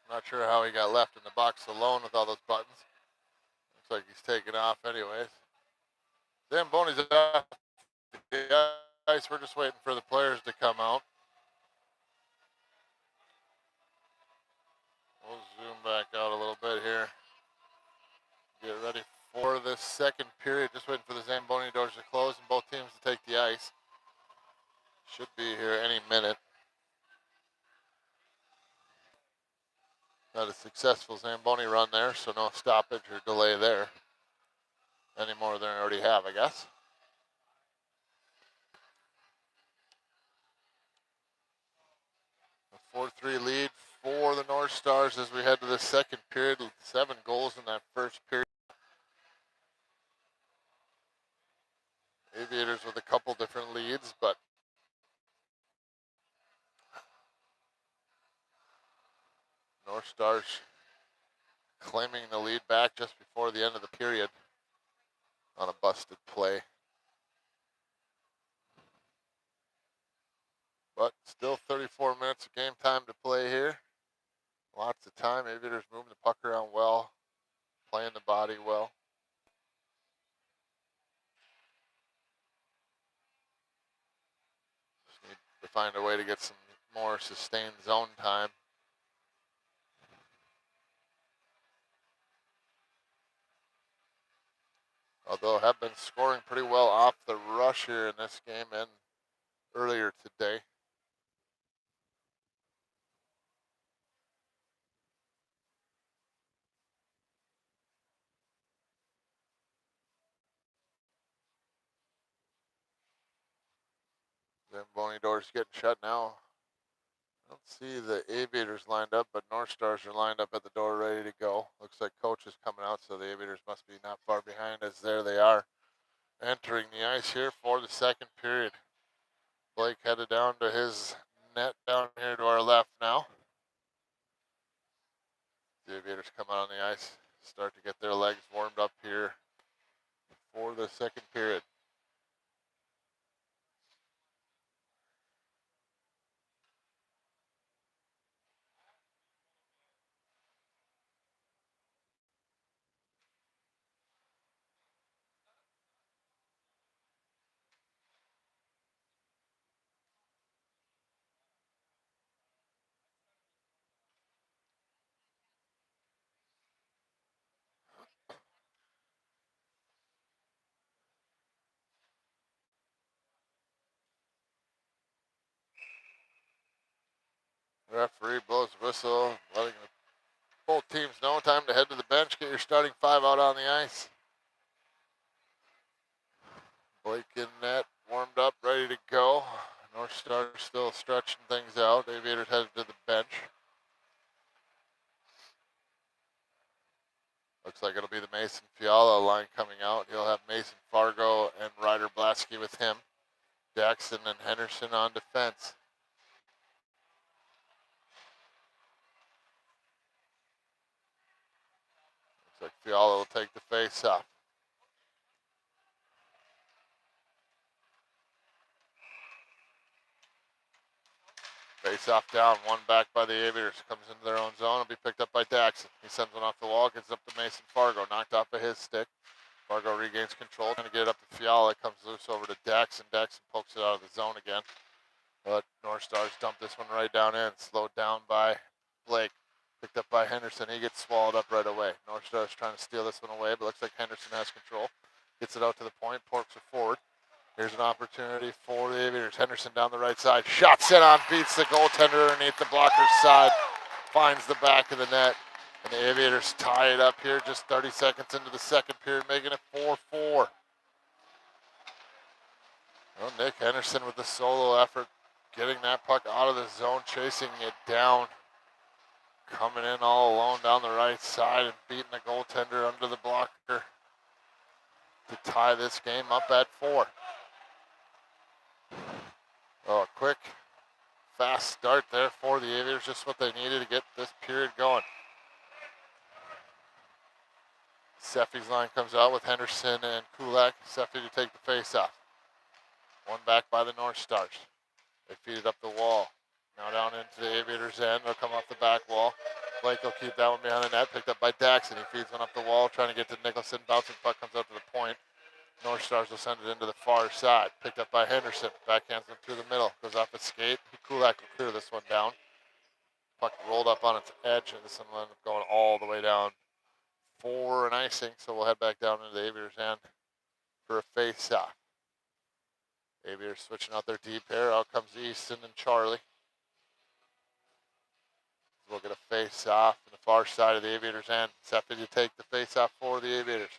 S1: Not sure how he got left in the box alone with all those buttons. Looks like he's taking off anyways. Zamboni's off the ice. We're just waiting for the players to come out. We'll zoom back out a little bit here. Get ready for the second period. Just waiting for the Zamboni doors to close and both teams to take the ice. Should be here any minute. Not a successful Zamboni run there, so no stoppage or delay there. Any more than I already have, I guess. A 4-3 lead for the North Stars as we head to the second period. 7 goals in that first period. Aviators with a couple different leads, but North Stars claiming the lead back just before the end of the period on a busted play. But still 34 minutes of game time to play here. Lots of time. Aviators moving the puck around well, playing the body well. Just need to find a way to get some more sustained zone time. Although have been scoring pretty well off the rush here in this game and earlier today. Zamboni doors getting shut now. I don't see the Aviators lined up, but North Stars are lined up at the door ready to go. Looks like coach is coming out, so the Aviators must be not far behind as there they are entering the ice here for the second period. Blake headed down to his net down here to our left now. The Aviators come out on the ice, start to get their legs warmed up here for the second period. Referee blows the whistle, letting both teams know time to head to the bench, get your starting 5 out on the ice. Blake in net, warmed up, ready to go. North Stars still stretching things out. Aviators headed to the bench. Looks like it'll be the Mason Fiala line coming out. He'll have Mason Fargo and Ryder Blasky with him. Jackson and Henderson on defense. Looks like Fiala will take the face off. Face off down, one back by the Aviators. Comes into their own zone, will be picked up by Jackson. He sends one off the wall, gets up to Mason Fargo, knocked off of his stick. Fargo regains control, trying to get it up to Fiala. It comes loose over to Jackson. Jackson pokes it out of the zone again. But North Stars dump this one right down in, slowed down by Blake. Picked up by Henderson. He gets swallowed up right away. North Stars trying to steal this one away, but looks like Henderson has control. Gets it out to the point, porks it forward. Here's an opportunity for the Aviators. Henderson down the right side. Shots in on, beats the goaltender underneath the blocker's side. Finds the back of the net. And the Aviators tie it up here just 30 seconds into the second period, making it 4-4. Well, Nick Henderson with the solo effort, getting that puck out of the zone, chasing it down. Coming in all alone down the right side and beating the goaltender under the blocker to tie this game up at 4. Oh, a quick, fast start there for the Aviators, just what they needed to get this period going. Seffi's line comes out with Henderson and Kulak. Seffi to take the face off. One back by the North Stars. They feed it up the wall. Now down into the Aviators' end. They'll come off the back wall. Blake will keep that one behind the net. Picked up by Daxon. He feeds one up the wall, trying to get to Nicholson. Bouncing puck comes up to the point. North Stars will send it into the far side. Picked up by Henderson. Backhands him through the middle. Goes off his skate. Kulak will clear this one down. Puck rolled up on its edge, and this one will end up going all the way down for an icing. So we'll head back down into the Aviators' end for a face-off. Aviators switching out their deep pair. Out comes Easton and Charlie. We'll get a face-off on the far side of the Aviators' end. Seppi to take the face-off for the Aviators.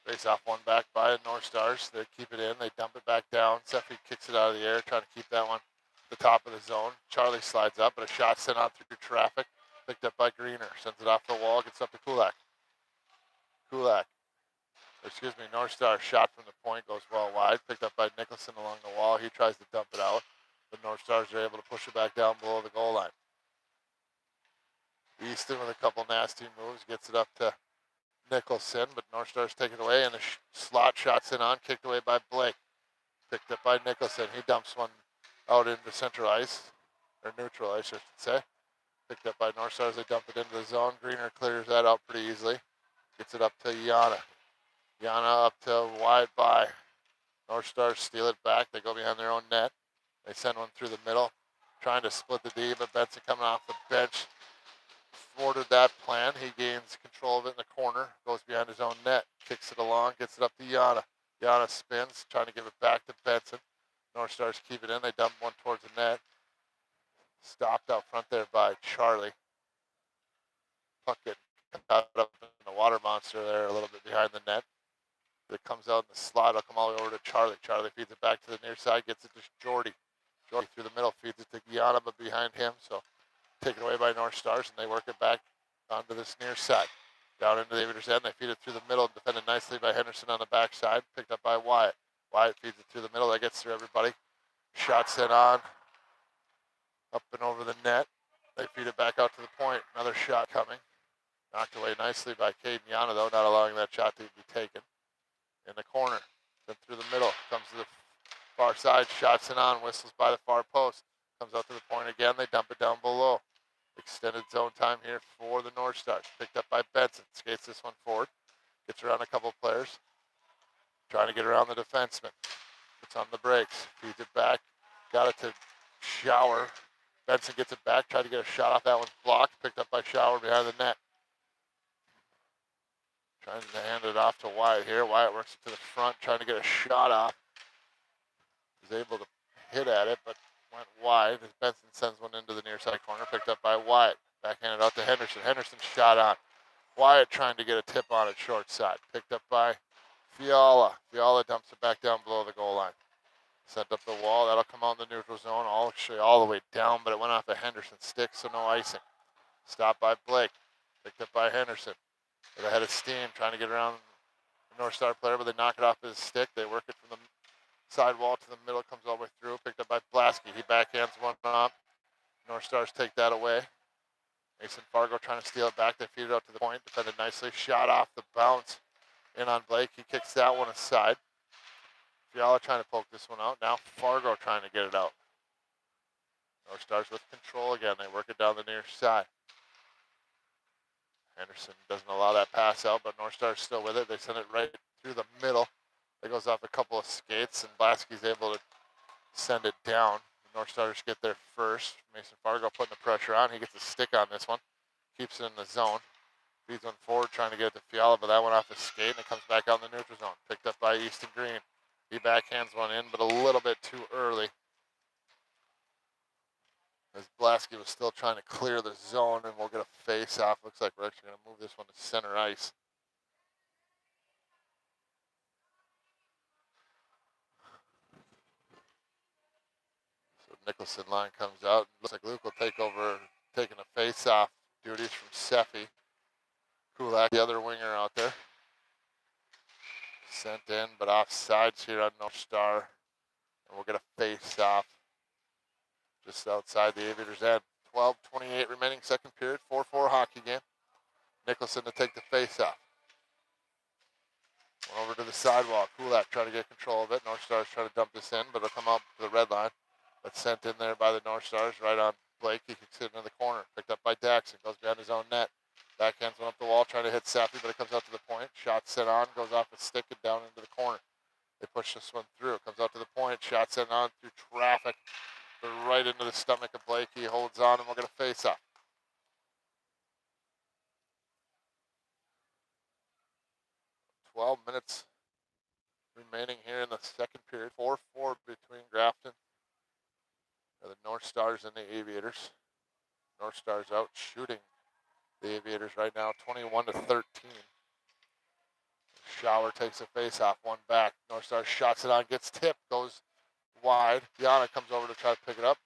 S1: Face-off one back by the North Stars. They keep it in. They dump it back down. Seppi kicks it out of the air, trying to keep that one at the top of the zone. Charlie slides up, but a shot sent out through traffic. Picked up by Greener. Sends it off the wall. Gets up to Kulak. North Star shot from the point. Goes well wide. Picked up by Nicholson along the wall. He tries to dump it out. The North Stars are able to push it back down below the goal line. Easton with a couple nasty moves. Gets it up to Nicholson, but North Stars take it away, and the slot shot's in on, kicked away by Blake. Picked up by Nicholson. He dumps one out into central ice, or neutral ice, I should say. Picked up by North Stars. They dump it into the zone. Greener clears that out pretty easily. Gets it up to Yana. Yana up to wide by. North Stars steal it back. They go behind their own net. They send one through the middle, trying to split the D, but Benson coming off the bench thwarted that plan. He gains control of it in the corner, goes behind his own net, kicks it along, gets it up to Yana. Yana spins, trying to give it back to Benson. North Stars keep it in. They dump one towards the net. Stopped out front there by Charlie. Puck getting caught up in the water monster there a little bit behind the net. It comes out in the slot. It'll come all the way over to Charlie. Charlie feeds it back to the near side, gets it to Jordy. Jordy through the middle, feeds it to Yana, but behind him. So taken away by North Stars, and they work it back onto this near side. Down into the Aviators' end. They feed it through the middle, defended nicely by Henderson on the backside. Picked up by Wyatt. Wyatt feeds it through the middle. That gets through everybody. Shots in on. Up and over the net. They feed it back out to the point. Another shot coming. Knocked away nicely by Caden Yana, though, not allowing that shot to be taken. In the corner. Then through the middle. Comes to the far side. Shots in on. Whistles by the far post. Comes out to the point again. They dump it down below. Extended zone time here for the North Stars. Picked up by Benson. Skates this one forward. Gets around a couple players. Trying to get around the defenseman. Puts on the brakes. Feeds it back. Got it to Shower. Benson gets it back. Tried to get a shot off. That one's blocked. Picked up by Shower behind the net. Trying to hand it off to Wyatt here. Wyatt works it to the front. Trying to get a shot off. Was able to hit at it, but went wide as Benson sends one into the near side corner, picked up by Wyatt. Backhanded out to Henderson. Henderson shot on. Wyatt trying to get a tip on it short side. Picked up by Fiala. Fiala dumps it back down below the goal line. Sent up the wall. That'll come out in the neutral zone, actually all the way down, but it went off of Henderson's stick, so no icing. Stopped by Blake. Picked up by Henderson. With a head of steam, trying to get around the North Star player, but they knock it off his stick. They work it from the side wall to the middle, comes all the way through, picked up by Blasky. He backhands one up. North Stars take that away. Mason Fargo trying to steal it back. They feed it out to the point, defended nicely. Shot off the bounce in on Blake. He kicks that one aside. Fiala trying to poke this one out. Now Fargo trying to get it out. North Stars with control again. They work it down the near side. Henderson doesn't allow that pass out, but North Stars still with it. They send it right through the middle. It goes off a couple of skates, and Blasky's able to send it down. The North Stars get there first. Mason Fargo putting the pressure on. He gets a stick on this one. Keeps it in the zone. Feeds one forward, trying to get it to Fiala, but that went off the skate, and it comes back out in the neutral zone. Picked up by Easton Green. He backhands one in, but a little bit too early. As Blasky was still trying to clear the zone, and we'll get a face-off. Looks like we're actually going to move this one to center ice. Nicholson line comes out. Looks like Luke will take over, taking a face-off duties from Seppi. Kulak, the other winger out there. Sent in, but offsides here on North Star. And we'll get a face-off just outside the Aviators' end. 12:28 remaining second period. 4-4 hockey game. Nicholson to take the face-off. Went over to the sidewalk. Kulak trying to get control of it. North Stars trying to dump this in, but it'll come out to the red line. But sent in there by the North Stars, right on Blake. He kicks it into the corner. Picked up by Daxon. Goes behind his own net. Backhands went up the wall, trying to hit Safi, but it comes out to the point. Shot sent on, goes off his stick and down into the corner. They push this one through. It comes out to the point. Shot sent on through traffic. But right into the stomach of Blake. He holds on, and we're going to face off. 12 minutes remaining here in the second period. 4-4 between Grafton and the North Stars and the Aviators. North Stars out shooting the Aviators right now, 21-13. Shower takes a face off, one back. North Star shots it on, gets tipped, goes wide. Yana comes over to try to pick it up.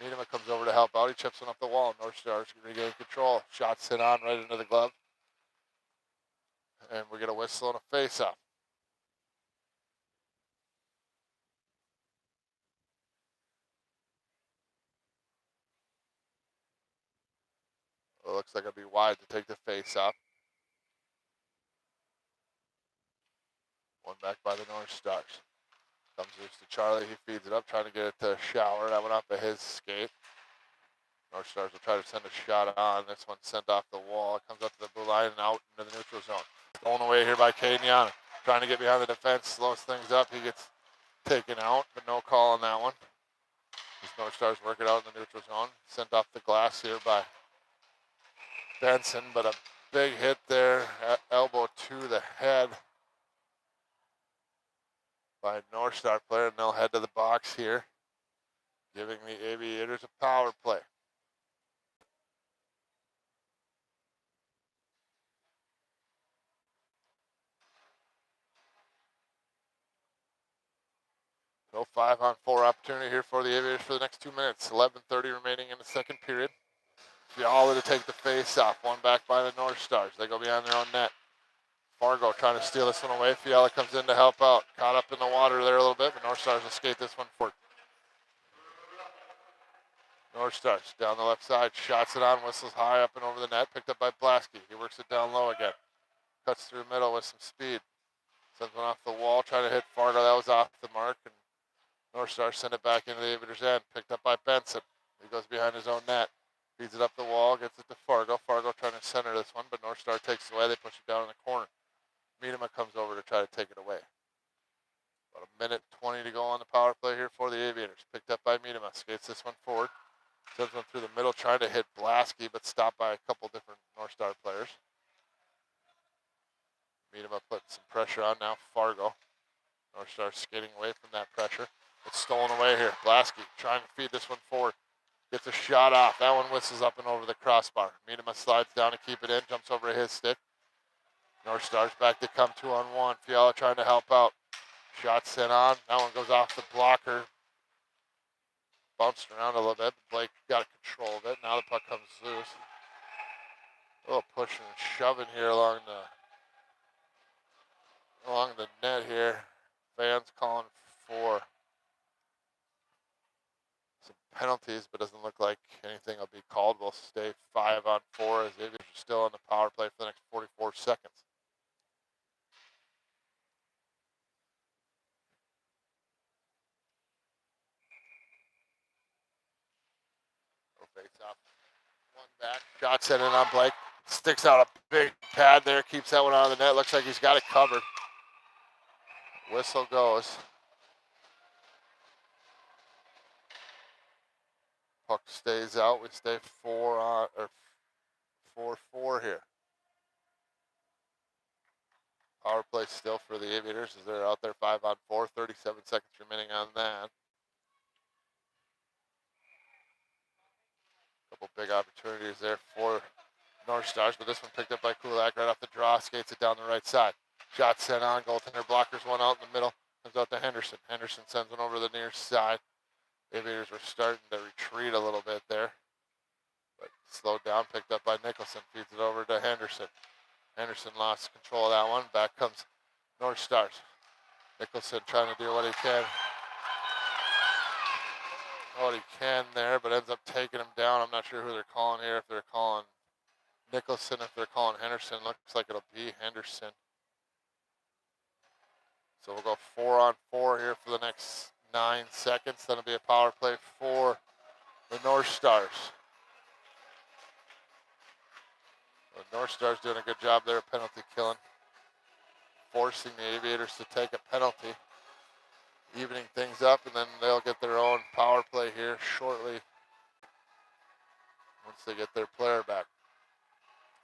S1: Niedema comes over to help out. He chips one up the wall. North Stars regain control. Shots hit on right into the glove. And we get a whistle and a face off. It looks like it'll be wide to take the face off. One back by the North Stars. Comes loose to Charlie. He feeds it up, trying to get it to Shower. That went off of his skate. North Stars will try to send a shot on. This one sent off the wall. It comes up to the blue line and out into the neutral zone. Thrown away here by Caden Yana. Trying to get behind the defense, slows things up. He gets taken out, but no call on that one. These North Stars work it out in the neutral zone. Sent off the glass here by Benson, but a big hit there, elbow to the head by a North Star player, and they'll head to the box here, giving the Aviators a power play. So 5-on-4 opportunity here for the Aviators for the next 2 minutes. 11:30 remaining in the second period. Fiala to take the face off. One back by the North Stars. They go behind their own net. Fargo trying to steal this one away. Fiala comes in to help out. Caught up in the water there a little bit, but North Stars will skate this one forward. North Stars down the left side. Shots it on. Whistles high up and over the net. Picked up by Blasky. He works it down low again. Cuts through middle with some speed. Sends one off the wall. Trying to hit Fargo. That was off the mark. And North Stars send it back into the Aviators' end. Picked up by Benson. He goes behind his own net. Feeds it up the wall, gets it to Fargo. Fargo trying to center this one, but North Star takes it away. They push it down in the corner. Niedema comes over to try to take it away. About 1:20 to go on the power play here for the Aviators. Picked up by Niedema. Skates this one forward. Sends one through the middle, trying to hit Blasky, but stopped by a couple different North Star players. Niedema putting some pressure on now. Fargo. North Star skating away from that pressure. It's stolen away here. Blasky trying to feed this one forward. Gets a shot off. That one whistles up and over the crossbar. Niedema slides down to keep it in. Jumps over his stick. North Stars back to come 2-on-1. Fiala trying to help out. Shot sent on. That one goes off the blocker. Bounced around a little bit. Blake got control of it. Now the puck comes loose. A little pushing and shoving here along the net here. Fans calling for some penalties, but doesn't look like anything will be called. We'll stay 5-on-4 as the Aviators are still on the power play for the next 44 seconds. Face off. One back. Shot sent in on Blake. Sticks out a big pad there. Keeps that one out of the net. Looks like he's got it covered. Whistle goes. Puck stays out. We stay 4-4 here. Power play still for the Aviators as they're out there 5-on-4. 37 seconds remaining on that. Couple big opportunities there for North Stars, but this one picked up by Kulak right off the draw. Skates it down the right side. Shot sent on. Goaltender blockers one out in the middle. Comes out to Henderson. Henderson sends one over the near side. Aviators were starting to retreat a little bit there, but slowed down. Picked up by Nicholson. Feeds it over to Henderson. Henderson lost control of that one. Back comes North Stars. Nicholson trying to do what he can. There, but ends up taking him down. I'm not sure who they're calling here. If they're calling Nicholson, if they're calling Henderson. Looks like it'll be Henderson. So we'll go 4-on-4 here for the next 9 seconds. Then it'll be a power play for the North Stars. The North Stars doing a good job there of penalty killing, forcing the Aviators to take a penalty, evening things up, and then they'll get their own power play here shortly once they get their player back.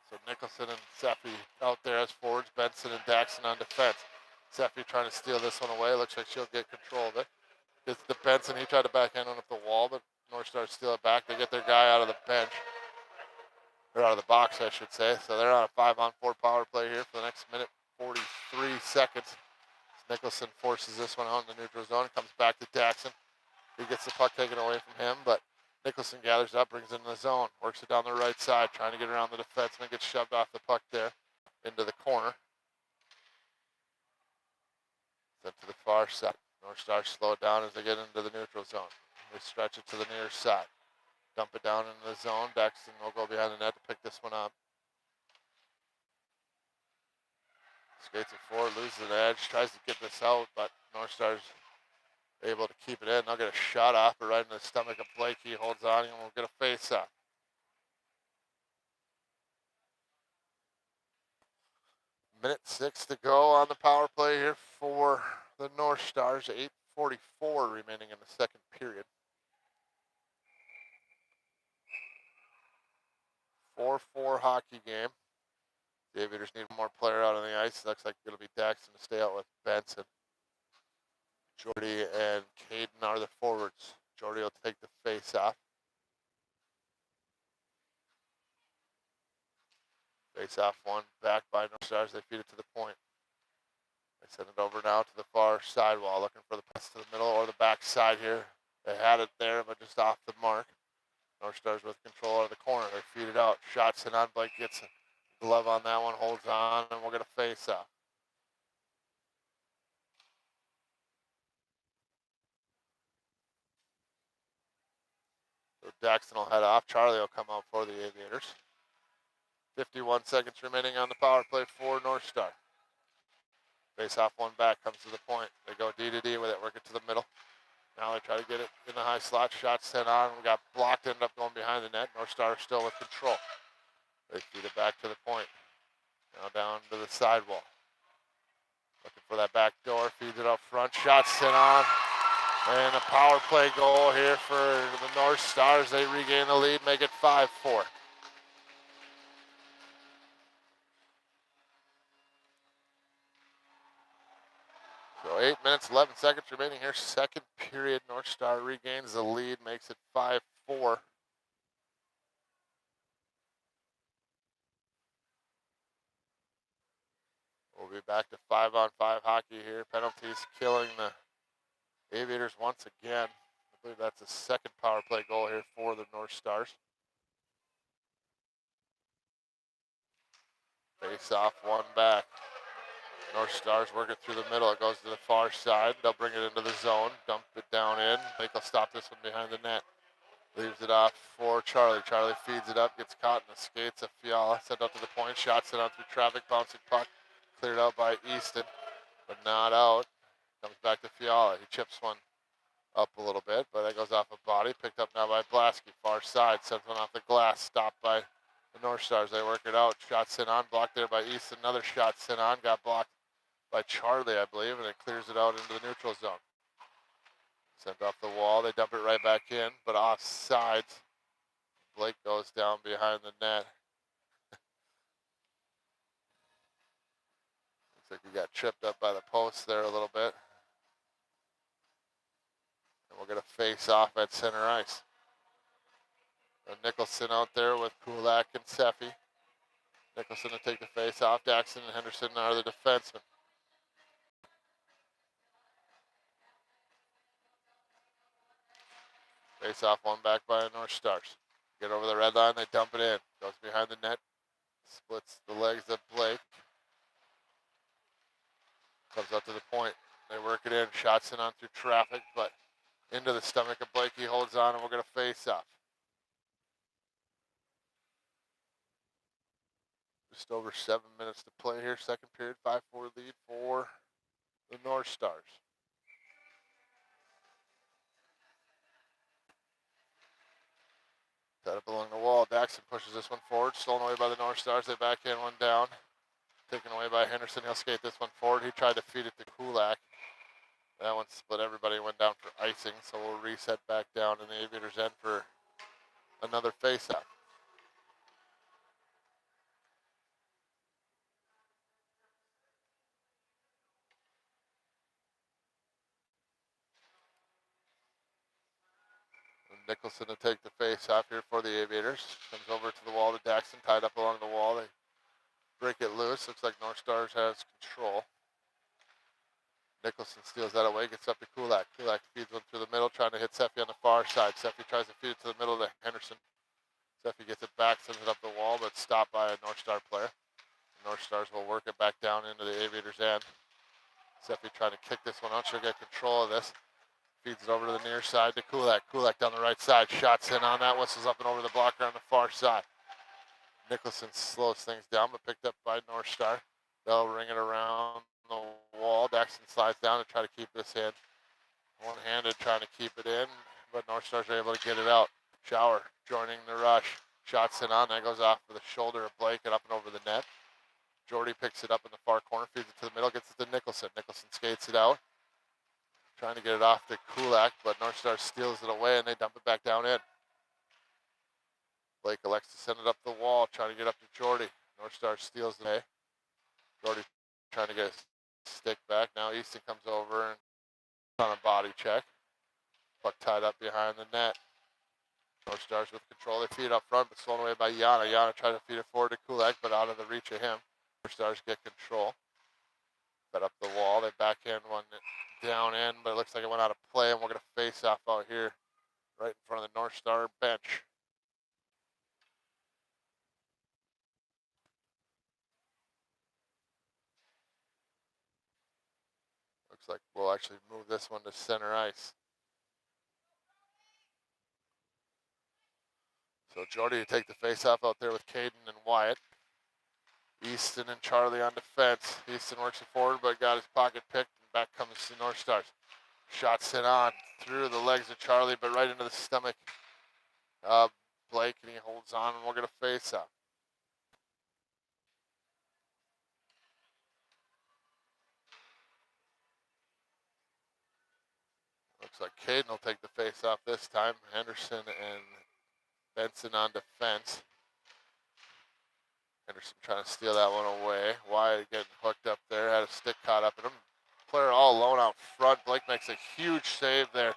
S1: So Nicholson and Seffi out there as forwards, Benson and Daxon on defense. Seffi trying to steal this one away. Looks like she'll get control of it. Gets to Benson. He tried to backhand on up the wall, but North Stars steal it back. They get their guy out of the bench. They're out of the box, I should say. So they're on a 5-on-4 power play here for the next minute, 43 seconds. Nicholson forces this one out in the neutral zone. Comes back to Daxon. He gets the puck taken away from him, but Nicholson gathers up, brings it in the zone, works it down the right side, trying to get around the defenseman, gets shoved off the puck there into the corner. Then to the far side. North Stars slow it down as they get into the neutral zone. They stretch it to the near side. Dump it down into the zone. Daxton will go behind the net to pick this one up. Skates it forward, loses an edge, tries to get this out, but North Stars able to keep it in. They'll get a shot off, but right in the stomach of Blake. He holds on, and we'll get a face-off. Minute 6 to go on the power play here for the North Stars. 8:44 remaining in the second period. 4-4 hockey game. The Aviators need one more player out on the ice. Looks like it'll be Daxton to stay out with Benson. Jordy and Caden are the forwards. Jordy will take the face-off. Face-off one, back by North Stars. They feed it to the point. They send it over now to the far sidewall, looking for the pass to the middle or the back side here. They had it there, but just off the mark. North Stars with control out of the corner. They feed it out. Shots in on. Blake gets a glove on that one, holds on, and we'll get a face-off. So Daxton will head off. Charlie will come out for the Aviators. 51 seconds remaining on the power play for North Star. Face off one back, comes to the point. They go D to D with it, work it to the middle. Now they try to get it in the high slot. Shot sent on. We got blocked, ended up going behind the net. North Star still with control. They feed it back to the point. Now down to the sidewall. Looking for that back door, feeds it up front. Shot sent on. And a power play goal here for the North Stars. They regain the lead, make it 5-4. So 8 minutes, 11 seconds remaining here. Second period, North Star regains the lead, makes it 5-4. We'll be back to 5-on-5 hockey here. Penalties killing the Aviators once again. I believe that's the second power play goal here for the North Stars. Face off one back. North Stars working through the middle. It goes to the far side. They'll bring it into the zone. Dump it down in. Blake will stop this one behind the net. Leaves it off for Charlie. Charlie feeds it up. Gets caught in the skates of Fiala. Sent up to the point. Shots it on through traffic. Bouncing puck. Cleared out by Easton. But not out. Comes back to Fiala. He chips one up a little bit. But that goes off a body. Picked up now by Blasky. Far side. Sends one off the glass. Stopped by the North Stars. They work it out. Shot sent on. Blocked there by Easton. Another shot sent on. Got blocked by Charlie, I believe, and it clears it out into the neutral zone. Sent off the wall. They dump it right back in, but off sides. Blake goes down behind the net. Looks like he got tripped up by the post there a little bit. And we'll get a face off at center ice. And Nicholson out there with Kulak and Seffi. Nicholson to take the face off. Daxton and Henderson are the defensemen. Face off one back by the North Stars. Get over the red line, they dump it in. Goes behind the net. Splits the legs of Blake. Comes up to the point. They work it in. Shots in on through traffic, but into the stomach of Blake. He holds on, and we're going to face off. Just over 7 minutes to play here. Second period, 5-4 lead for the North Stars. Tied up along the wall. Daxon pushes this one forward. Stolen away by the North Stars. They backhand one down. Taken away by Henderson. He'll skate this one forward. He tried to feed it to Kulak. That one split everybody, went down for icing, so we'll reset back down in the Aviators' end for another face-off. Nicholson to take the face-off here for the Aviators. Comes over to the wall to Daxon, tied up along the wall. They break it loose. Looks like North Stars has control. Nicholson steals that away, gets up to Kulak. Kulak feeds one through the middle, trying to hit Seffi on the far side. Seffi tries to feed it to the middle to Henderson. Seffi gets it back, sends it up the wall, but stopped by a North Star player. The North Stars will work it back down into the Aviators' end. Seffi trying to kick this one out. She'll get control of this. Feeds it over to the near side to Kulak. Kulak down the right side. Shots in on that. Whistles up and over the blocker on the far side. Nicholson slows things down, but picked up by North Star. They'll ring it around the wall. Daxon slides down to try to keep this in. One-handed trying to keep it in, but North Stars are able to get it out. Shower joining the rush. Shots in on. That goes off for the shoulder of Blake and up and over the net. Jordy picks it up in the far corner, feeds it to the middle, gets it to Nicholson. Nicholson skates it out. Trying to get it off to Kulak, but North Star steals it away and they dump it back down in. Blake elects to send it up the wall, trying to get up to Jordy. North Star steals it away. Jordy trying to get a stick back. Now Easton comes over and on a body check. Puck tied up behind the net. North Stars with control. They feed it up front, but stolen away by Yana. Yana trying to feed it forward to Kulak, but out of the reach of him. North Stars get control. Fed up the wall. They backhand one down in, but it looks like it went out of play, and we're going to face off out here right in front of the North Star bench. Looks like we'll actually move this one to center ice. So Jordy to take the face off out there with Caden and Wyatt. Easton and Charlie on defense. Easton works it forward, but got his pocket picked, and back comes the North Stars. Shots it on through the legs of Charlie, but right into the stomach of Blake, and he holds on, and we're going to face off. Looks like Caden will take the face off this time. Henderson and Benson on defense. Henderson trying to steal that one away. Wyatt getting hooked up there, had a stick caught up in him. Player all alone out front. Blake makes a huge save there.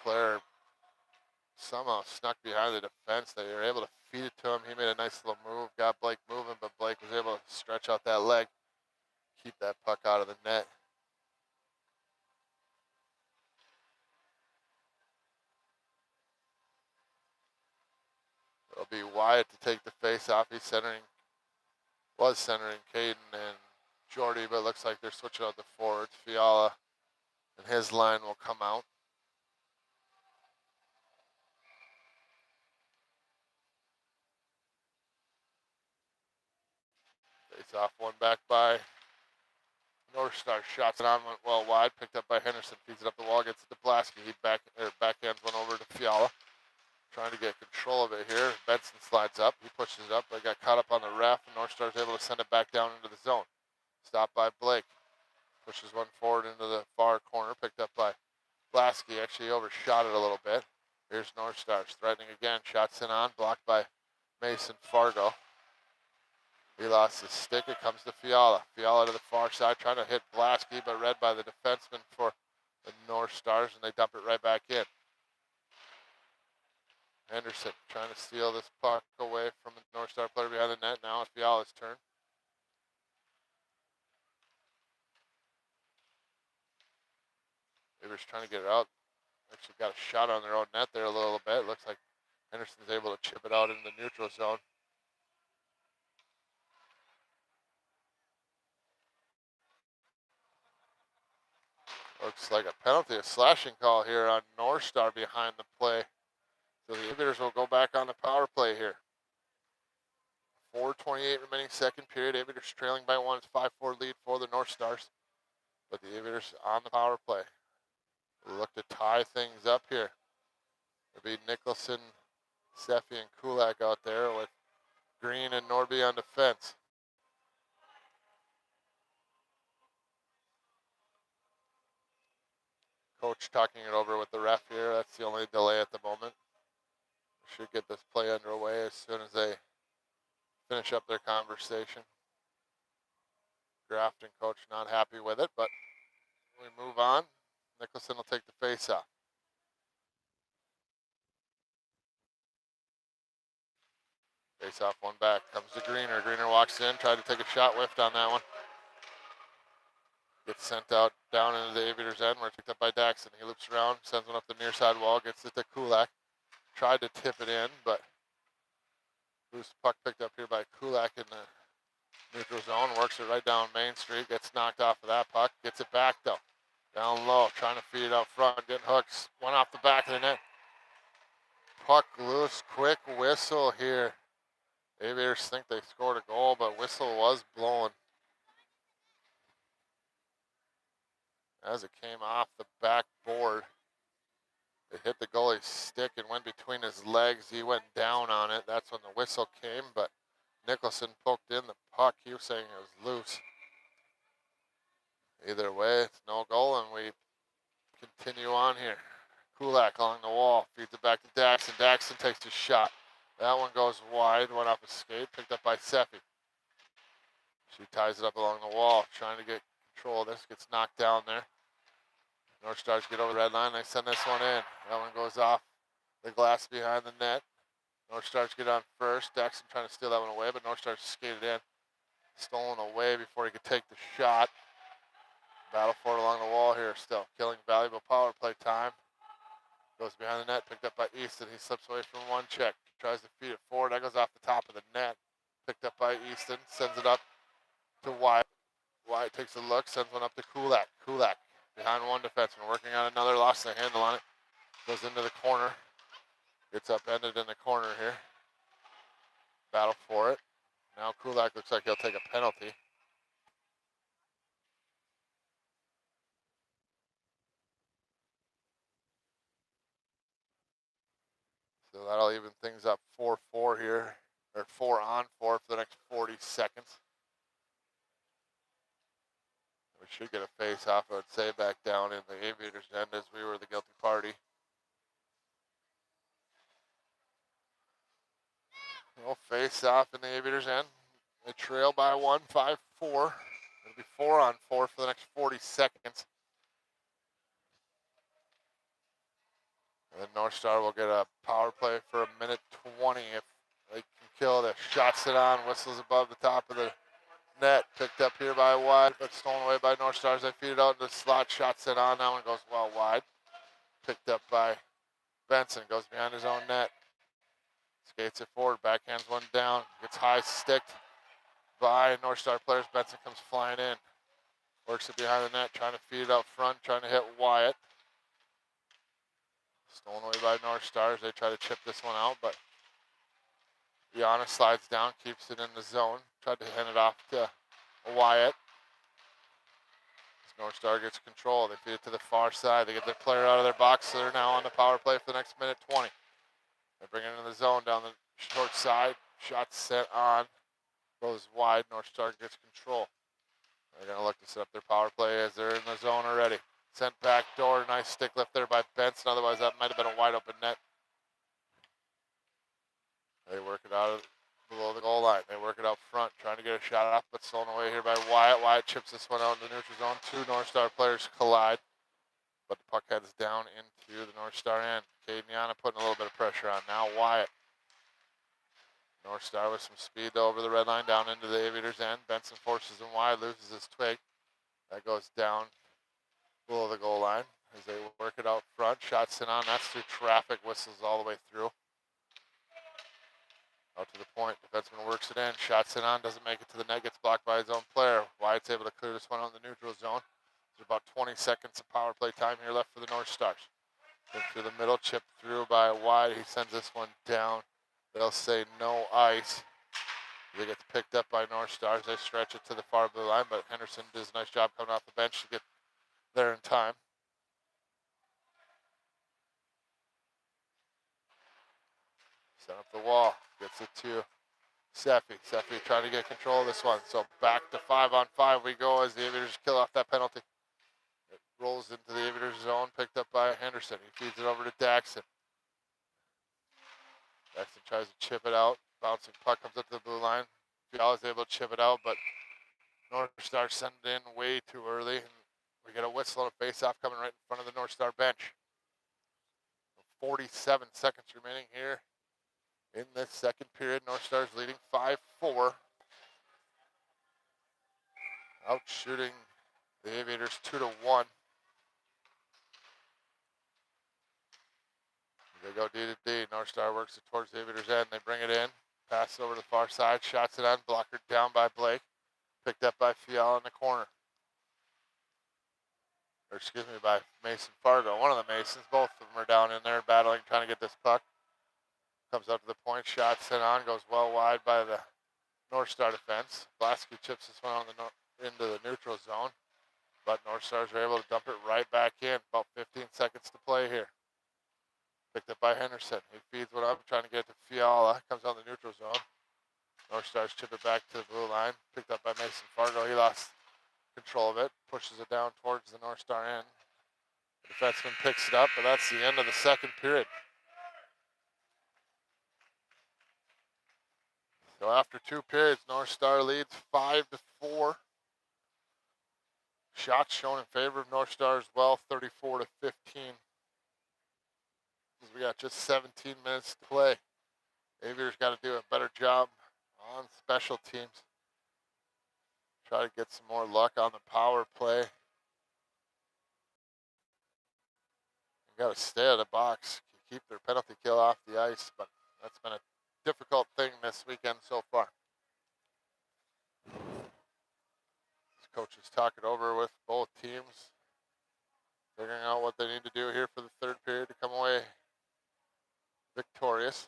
S1: Player somehow snuck behind the defense. They were able to feed it to him. He made a nice little move, got Blake moving, but Blake was able to stretch out that leg, keep that puck out of the net. It'll be Wyatt to take the face off. He's was centering Caden and Jordy, but it looks like they're switching out the forwards. Fiala and his line will come out. Face off one back by North Star. Shots it on, went well wide, picked up by Henderson, feeds it up the wall, gets it to Blasky. He backhands one over to Fiala. Trying to get control of it here. Benson slides up. He pushes it up, but got caught up on the ref, and North Star's able to send it back down into the zone. Stopped by Blake. Pushes one forward into the far corner, picked up by Blasky. Actually overshot it a little bit. Here's North Stars threatening again. Shots in on, blocked by Mason Fargo. He lost his stick. It comes to Fiala. Fiala to the far side, trying to hit Blasky, but read by the defenseman for the North Stars, and they dump it right back in. Henderson trying to steal this puck away from the North Star player behind the net. Now it's Fiala's turn. They were trying to get it out. Actually got a shot on their own net there a little bit. Looks like Henderson's able to chip it out in the neutral zone. Looks like a penalty, a slashing call here on North Star behind the play. So the Aviators will go back on the power play here. 4:28 remaining second period. Aviators trailing by one. It's 5-4 lead for the North Stars. But the Aviators on the power play. Look to tie things up here. It'll be Nicholson, Seffi, and Kulak out there with Green and Norby on defense. Coach talking it over with the ref here. That's the only delay at the moment. Should get this play underway as soon as they finish up their conversation. Grafton coach not happy with it, but we move on. Nicholson will take the face off. Face off, one back. Comes to Greener. Greener walks in, tried to take a shot, whiffed on that one. Gets sent out down into the Aviators' end where it's picked up by Daxon. He loops around, sends one up the near side wall, gets it to Kulak. Tried to tip it in, but loose puck picked up here by Kulak in the neutral zone. Works it right down Main Street. Gets knocked off of that puck. Gets it back though. Down low, trying to feed it out front. Getting hooks. One off the back of the net. Puck loose. Quick whistle here. Aviators think they scored a goal, but whistle was blowing as it came off the backboard. It hit the goalie's stick and went between his legs. He went down on it. That's when the whistle came, but Nicholson poked in the puck. He was saying it was loose. Either way, it's no goal, and we continue on here. Kulak along the wall, feeds it back to Daxon. Daxon takes a shot. That one goes wide, went off a skate, picked up by Seffi. She ties it up along the wall, trying to get control of this, gets knocked down there. North Stars get over the red line, they send this one in. That one goes off the glass behind the net. North Stars get on first. Daxon trying to steal that one away, but North Stars skated in. Stolen away before he could take the shot. Battle for it along the wall here still. Killing valuable power play time. Goes behind the net, picked up by Easton. He slips away from one check. Tries to feed it forward. That goes off the top of the net. Picked up by Easton. Sends it up to Wyatt. Wyatt takes a look. Sends one up to Kulak. Kulak behind one defenseman. Working on another. Lost the handle on it. Goes into the corner. Gets upended in the corner here. Battle for it. Now Kulak looks like he'll take a penalty. So that'll even things up 4-4 here, or 4-on-4 for the next 40 seconds. We should get a face-off, I would say, back down in the Aviators' end as we were the guilty party. We'll face off in the Aviators' end. They trail by 1, 5-4. It'll be 4-on-4 for the next 40 seconds. And then North Star will get a power play for a minute 20 if they can kill it. Shots it on, whistles above the top of the net. Picked up here by Wide, but stolen away by North Stars. They feed it out into the slot, shots it on. That one goes well wide. Picked up by Benson, goes behind his own net. Skates it forward, backhands one down. Gets high sticked by North Star players. Benson comes flying in. Works it behind the net, trying to feed it out front, trying to hit Wyatt. Stolen away by North Stars. They try to chip this one out, but Giannis slides down, keeps it in the zone. Tried to hand it off to Wyatt. North Star gets control. They feed it to the far side. They get their player out of their box, so they're now on the power play for the next minute 20. They bring it into the zone down the short side. Shot sent on. Goes wide. North Star gets control. They're going to look to set up their power play as they're in the zone already. Sent back door. Nice stick lift there by Benson. Otherwise, that might have been a wide open net. They work it out below the goal line. They work it out front, trying to get a shot off, but stolen away here by Wyatt. Wyatt chips this one out in the neutral zone. Two North Star players collide, but the puck heads down into the North Star end. Caden Yana putting a little bit of pressure on. Now Wyatt. North Star with some speed over the red line down into the Aviators' end. Benson forces him wide, loses his twig. That goes down below the goal line as they work it out front. Shots in on. That's through traffic. Whistles all the way through. Out to the point. Defenseman works it in. Shots it on. Doesn't make it to the net. Gets blocked by his own player. Wyatt's able to clear this one out in the neutral zone. There's about 20 seconds of power play time here left for the North Stars. Then through the middle. Chipped through by Wyatt. He sends this one down. They'll say no ice. It gets picked up by North Stars. They stretch it to the far blue line, but Henderson does a nice job coming off the bench to get there in time. Set up the wall. Gets it to Seffi. Seffi trying to get control of this one. So back to 5-on-5 we go as the Aviators kill off that penalty. It rolls into the Aviators zone, picked up by Henderson. He feeds it over to Daxon. Daxon tries to chip it out. Bouncing puck comes up to the blue line. Fiala is able to chip it out, but North Star sent it in way too early. And we get a whistle and a face-off coming right in front of the North Star bench. 47 seconds remaining here in this second period. North Star's leading 5-4. Out shooting the Aviators 2-1. They go D to D. North Star works it towards the Aviators' end. They bring it in. Pass it over to the far side. Shots it on. Blocker down by Blake. Picked up by Fiala in the corner. Or excuse me, by Mason Fargo. One of the Masons. Both of them are down in there battling, trying to get this puck. Comes up to the point. Shot sent on. Goes well wide by the North Star defense. Blasky chips this one on the into the neutral zone. But North Stars are able to dump it right back in. About 15 seconds to play here. Picked up by Henderson. He feeds one up, trying to get it to Fiala. Comes out the neutral zone. North Stars chip it back to the blue line. Picked up by Mason Fargo. He lost control of it. Pushes it down towards the North Star end. The defenseman picks it up, but that's the end of the second period. So after 2 periods, North Star leads 5-4. Shots shown in favor of North Star as well, 34-15. We got just 17 minutes to play. Aviators got to do a better job on special teams. Try to get some more luck on the power play. You got to stay out of the box, keep their penalty kill off the ice, but that's been a difficult thing this weekend so far. This coach is talking over with both teams, figuring out what they need to do here for the third period to come away victorious.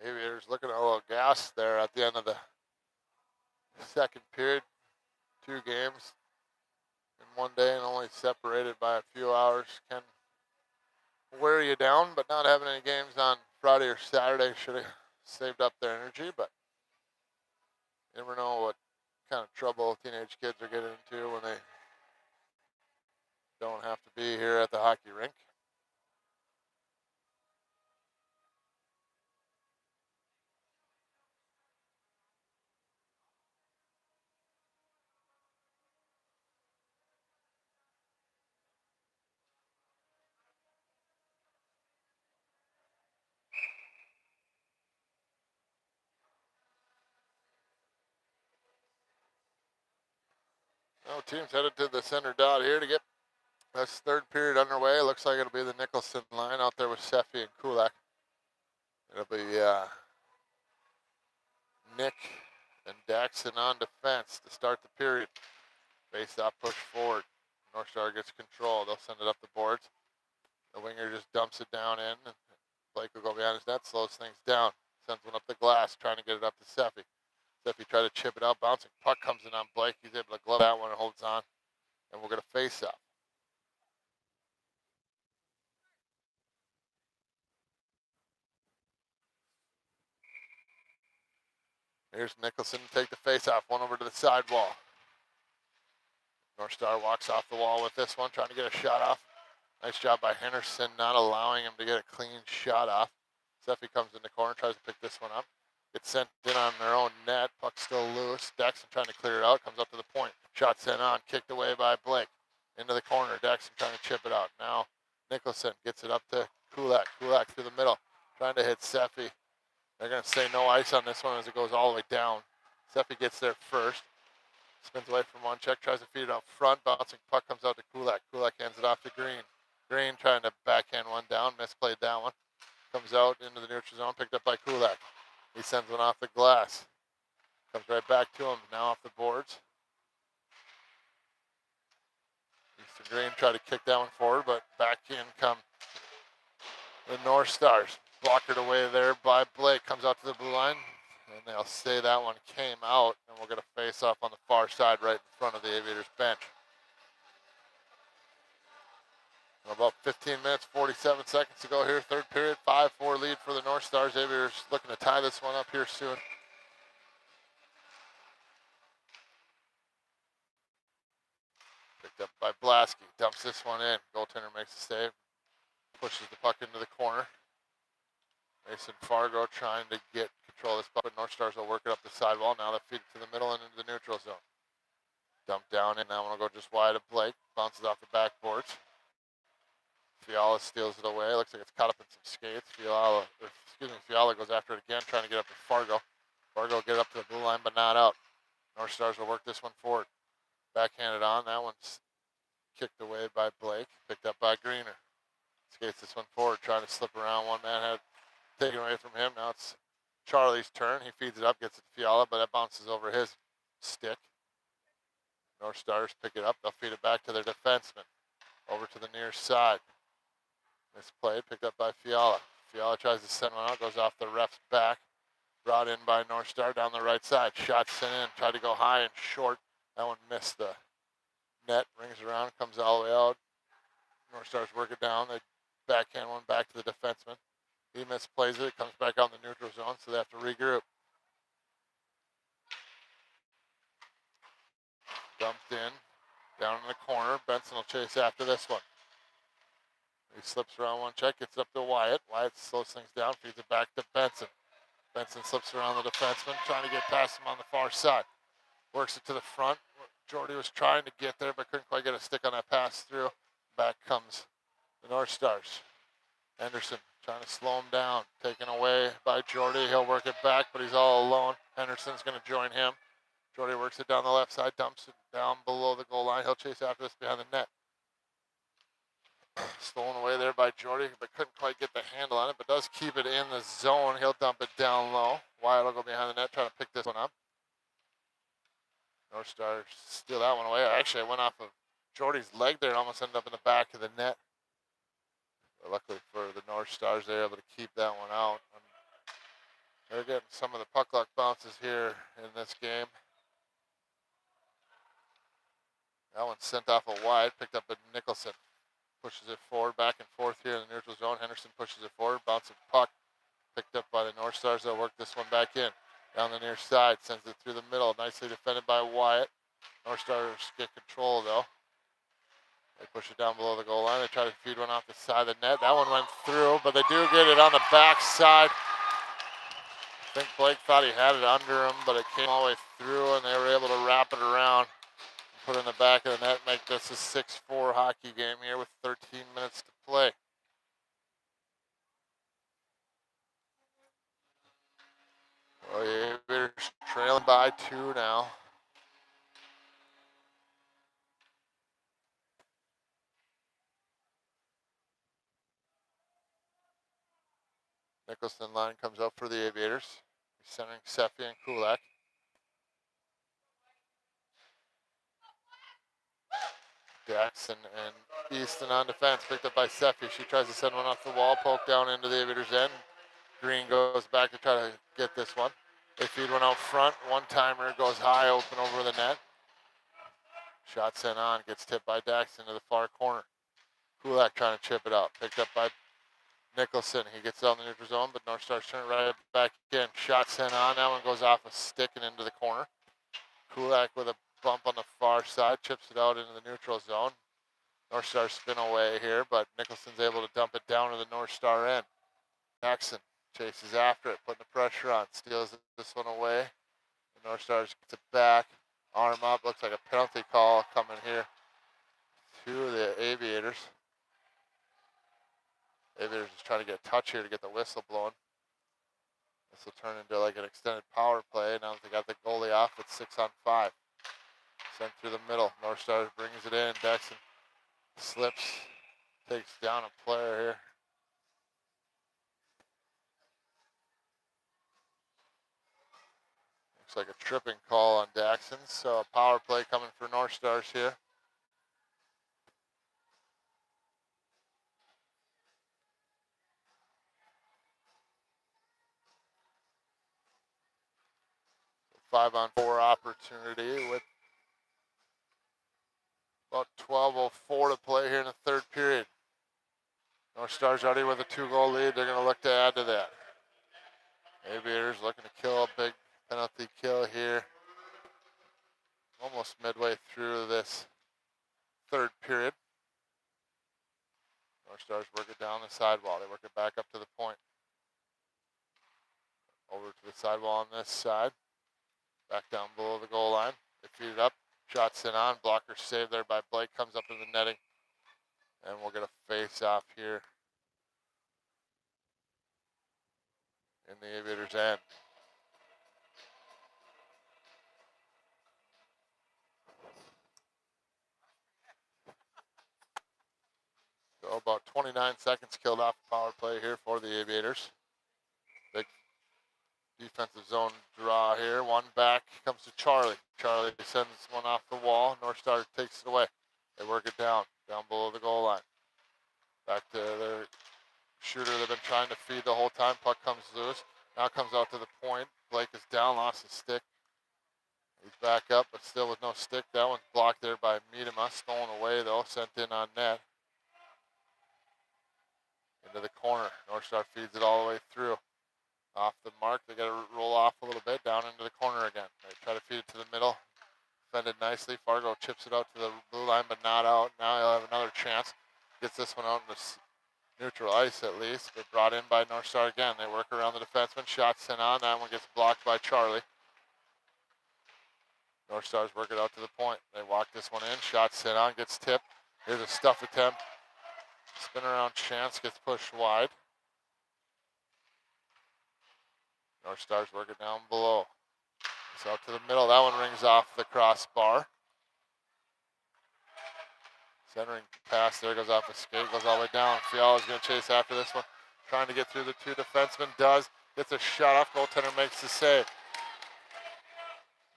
S1: Aviators looking a little gassed there at the end of the second period. 2 games in one day and only separated by a few hours can wear you down, but not having any games on Friday or Saturday should have saved up their energy, but you never know what kind of trouble teenage kids are getting into when they don't have to be here at the hockey rink. No, team's headed to the center dot here to get this third period underway. Looks like it'll be the Nicholson line out there with Seffi and Kulak. It'll be Nick and Daxon on defense to start the period. Face off, push forward. North Star gets control. They'll send it up the boards. The winger just dumps it down in. And Blake will go behind his net, slows things down. Sends one up the glass, trying to get it up to Seffi. Seffi tried to chip it out, bouncing. Puck comes in on Blake. He's able to glove that one and holds on. And we're going to face up. Here's Nicholson to take the face-off. One over to the sidewall. North Star walks off the wall with this one, trying to get a shot off. Nice job by Henderson, not allowing him to get a clean shot off. Seffi comes in the corner, tries to pick this one up. Gets sent in on their own net. Puck still loose. Daxon trying to clear it out. Comes up to the point. Shot sent on. Kicked away by Blake. Into the corner. Daxon trying to chip it out. Now Nicholson gets it up to Kulak. Kulak through the middle. Trying to hit Seffi. They're going to say no ice on this one as it goes all the way down. Seffi gets there first. Spins away from one check. Tries to feed it out front. Bouncing puck comes out to Kulak. Kulak hands it off to Green. Green trying to backhand one down. Misplayed that one. comes out into the neutral zone, picked up by Kulak. He sends one off the glass. Comes right back to him, now off the boards. Eastern Green tried to kick that one forward, but back in come the North Stars. Blockered away there by Blake. Comes out to the blue line, and they'll say that one came out, and we're going to face off on the far side right in front of the Aviators bench. About 15 minutes, 47 seconds to go here. Third period, 5-4 lead for the North Stars. Aviators looking to tie this one up here soon. Picked up by Blasky. Dumps this one in. Goaltender makes a save. Pushes the puck into the corner. Mason Fargo trying to get control of this puck, but North Stars will work it up the sidewall. Now they feed it to the middle and into the neutral zone. Dump down in. That one will go just wide of Blake. Bounces off the backboards. Fiala steals it away. Looks like it's caught up in some skates. Fiala goes after it again, trying to get up to Fargo. Fargo will get up to the blue line, but not out. North Stars will work this one forward. Backhanded on. That one's kicked away by Blake. Picked up by Greener. Skates this one forward, trying to slip around. One man had taken away from him. Now it's Charlie's turn. He feeds it up, gets it to Fiala, but that bounces over his stick. North Stars pick it up. They'll feed it back to their defenseman. Over to the near side. Misplayed, picked up by Fiala. Fiala tries to send one out, goes off the ref's back. Brought in by North Star down the right side. Shot sent in, tried to go high and short. That one missed the net, rings around, comes all the way out. North Stars work it down. They backhand one back to the defenseman. He misplays it, it comes back out in the neutral zone, so they have to regroup. Dumped in, down in the corner. Benson will chase after this one. He slips around one check, gets it up to Wyatt. Wyatt slows things down, feeds it back to Benson. Benson slips around the defenseman, trying to get past him on the far side. Works it to the front. Jordy was trying to get there, but couldn't quite get a stick on that pass through. Back comes the North Stars. Henderson trying to slow him down. Taken away by Jordy. He'll work it back, but he's all alone. Henderson's going to join him. Jordy works it down the left side, dumps it down below the goal line. He'll chase after this behind the net. Stolen away there by Jordy, but couldn't quite get the handle on it, but does keep it in the zone. He'll dump it down low. Wyatt will go behind the net, trying to pick this one up. North Stars steal that one away. Actually, it went off of Jordy's leg there and almost ended up in the back of the net. But luckily for the North Stars, they're able to keep that one out. And they're getting some of the puck luck bounces here in this game. That one sent off a wide, picked up by Nicholson. Pushes it forward, back and forth here in the neutral zone. Henderson pushes it forward, bouncing puck. Picked up by the North Stars. They'll work this one back in. Down the near side, sends it through the middle. Nicely defended by Wyatt. North Stars get control though. They push it down below the goal line. They try to feed one off the side of the net. That one went through, but they do get it on the back side. I think Blake thought he had it under him, but it came all the way through, and they were able to wrap it around. Put it in the back of the net, make this a 6-4 hockey game here with 13 minutes to play. Well, the Aviators trailing by 2 now. Nicholson line comes up for the Aviators. He's centering Seffi and Kulak. Jackson and Easton on defense, picked up by Seffi. She tries to send one off the wall, poke down into the Aviators' end. Green goes back to try to get this one. They feed one out front. One-timer goes high, open over the net. Shot sent on, gets tipped by Daxton to the far corner. Kulak trying to chip it out. Picked up by Nicholson. He gets it on the neutral zone, but North Stars turn it right back in. Shot sent on. That one goes off a stick and into the corner. Kulak with a bump on the far side, chips it out into the neutral zone. North Stars spin away here, but Nicholson's able to dump it down to the North Star end. Jackson chases after it, putting the pressure on, steals this one away. The North Stars gets it back, arm up, looks like a penalty call coming here to the Aviators. Aviators is trying to get a touch here to get the whistle blowing. This will turn into like an extended power play. Now that they got the goalie off, it's 6-on-5. Sent through the middle. North Stars brings it in. Dexon slips, takes down a player here. Looks like a tripping call on Daxon, so a power play coming for North Stars here. So 5-on-4 opportunity with about 12:04 to play here in the third period. North Stars already with a 2-goal lead. They're going to look to add to that. Aviators looking to kill a big penalty kill here. Almost midway through this third period. North Stars work it down the sidewall. They work it back up to the point. Over to the sidewall on this side. Back down below the goal line. They feed it up. Shots in on. Blocker saved there by Blake. Comes up in the netting. And we'll get a face off here in the Aviators' end. So about 29 seconds killed off the power play here for the Aviators. Big defensive zone draw here. One back comes to Charlie. Charlie sends one off the wall. North Star takes it away. They work it down below the goal line. Back to their shooter they've been trying to feed the whole time. Puck comes loose. Now comes out to the point. Blake is down, lost his stick. He's back up, but still with no stick. That one's blocked there by Miedema. Stolen away, though. Sent in on net. Into the corner. North Star feeds it all the way through. Off the mark. They got to roll off a little bit. Down into the corner again. They try to feed it to the middle. Defended nicely. Fargo chips it out to the blue line, but not out. Now he'll have another chance. Gets this one out in the neutral ice at least, but brought in by North Star again. They work around the defenseman. Shots sent on. That one gets blocked by Charlie. North Stars work it out to the point. They walk this one in. Shot sent on. Gets tipped. Here's a stuff attempt. Spin around chance. Gets pushed wide. North Stars work it down below. It's out to the middle. That one rings off the crossbar. Centering pass there, goes off a skate, goes all the way down. Fiala's going to chase after this one. Trying to get through the two defensemen. Does. Gets a shot off. Goaltender makes the save.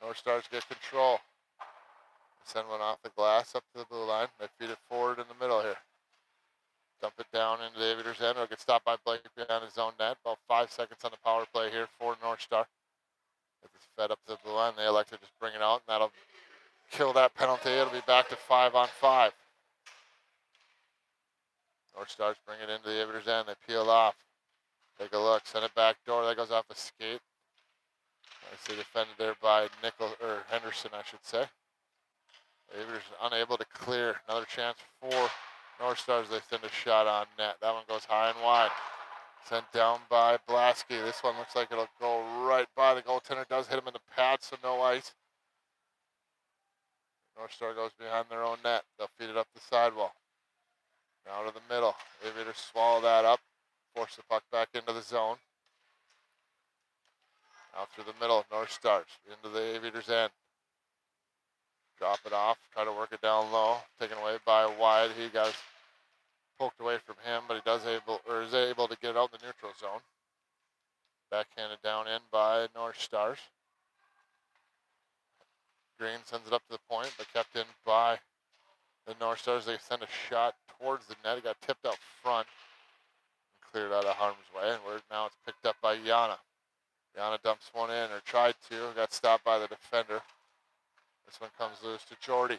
S1: North Stars get control. Send one off the glass up to the blue line. They feed it forward in the middle here. Dump it down into the Aviators' end. It'll get stopped by Blake behind his own net. About 5 seconds on the power play here for North Star. If it's fed up to the blue line, they elect to just bring it out, and that'll kill that penalty. It'll be back to 5-on-5. North Stars bring it into the Aviators' end. They peel off. Take a look. Send it back door. That goes off a skate. Nicely defended there by Henderson, I should say. The Aviators unable to clear. Another chance for North Stars. They send a shot on net. That one goes high and wide. Sent down by Blasky. This one looks like it'll go right by. The goaltender does hit him in the pad, so no ice. North Star goes behind their own net. They'll feed it up the sidewall. Now to the middle. Aviators swallow that up. Force the puck back into the zone. Out through the middle. North Stars into the Aviators' end. Drop it off. Try to work it down low. Taken away by Wide. He got poked away from him, but he is able to get it out in the neutral zone. Backhanded down in by North Stars. Green sends it up to the point, but kept in by the North Stars. They send a shot towards the net. It got tipped out front and cleared out of harm's way. And now it's picked up by Yana. Yana dumps one in, or tried to. Got stopped by the defender. This one comes loose to Jordy.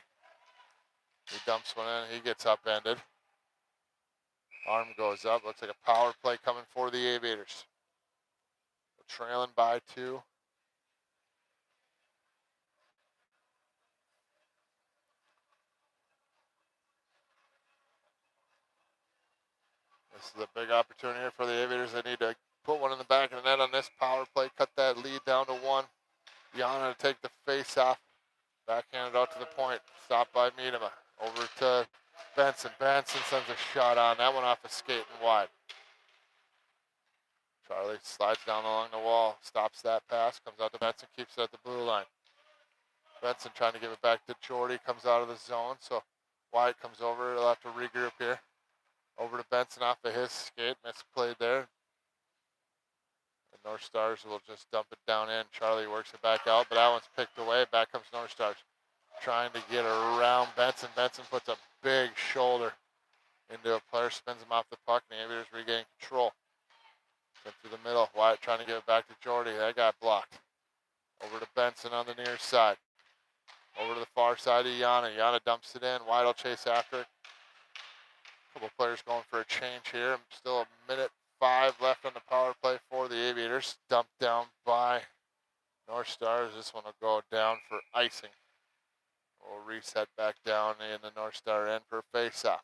S1: He dumps one in. He gets upended. Arm goes up. Looks like a power play coming for the Aviators. Trailing by 2. This is a big opportunity here for the Aviators. They need to put one in the back of the net on this power play. Cut that lead down to 1. Yana to take the face off. Backhanded out to the point. Stopped by Miedema. Over to Benson. Benson sends a shot on. That one off a skate and wide. Charlie slides down along the wall. Stops that pass. Comes out to Benson. Keeps it at the blue line. Benson trying to give it back to Jordy. Comes out of the zone. So Wyatt comes over. They'll have to regroup here. Over to Benson off of his skate. Misplayed there. And North Stars will just dump it down in. Charlie works it back out, but that one's picked away. Back comes North Stars, trying to get around Benson. Benson puts a big shoulder into a player, spins him off the puck, and the Aviators regain control. Sent through the middle. Wyatt trying to give it back to Jordy. That got blocked. Over to Benson on the near side. Over to the far side of Yana. Yana dumps it in. Wyatt will chase after it. Couple players going for a change here. Still a minute 5 left on the power play for the Aviators. Dumped down by North Stars. This one will go down for icing. We'll reset back down in the North Star end for a face-off.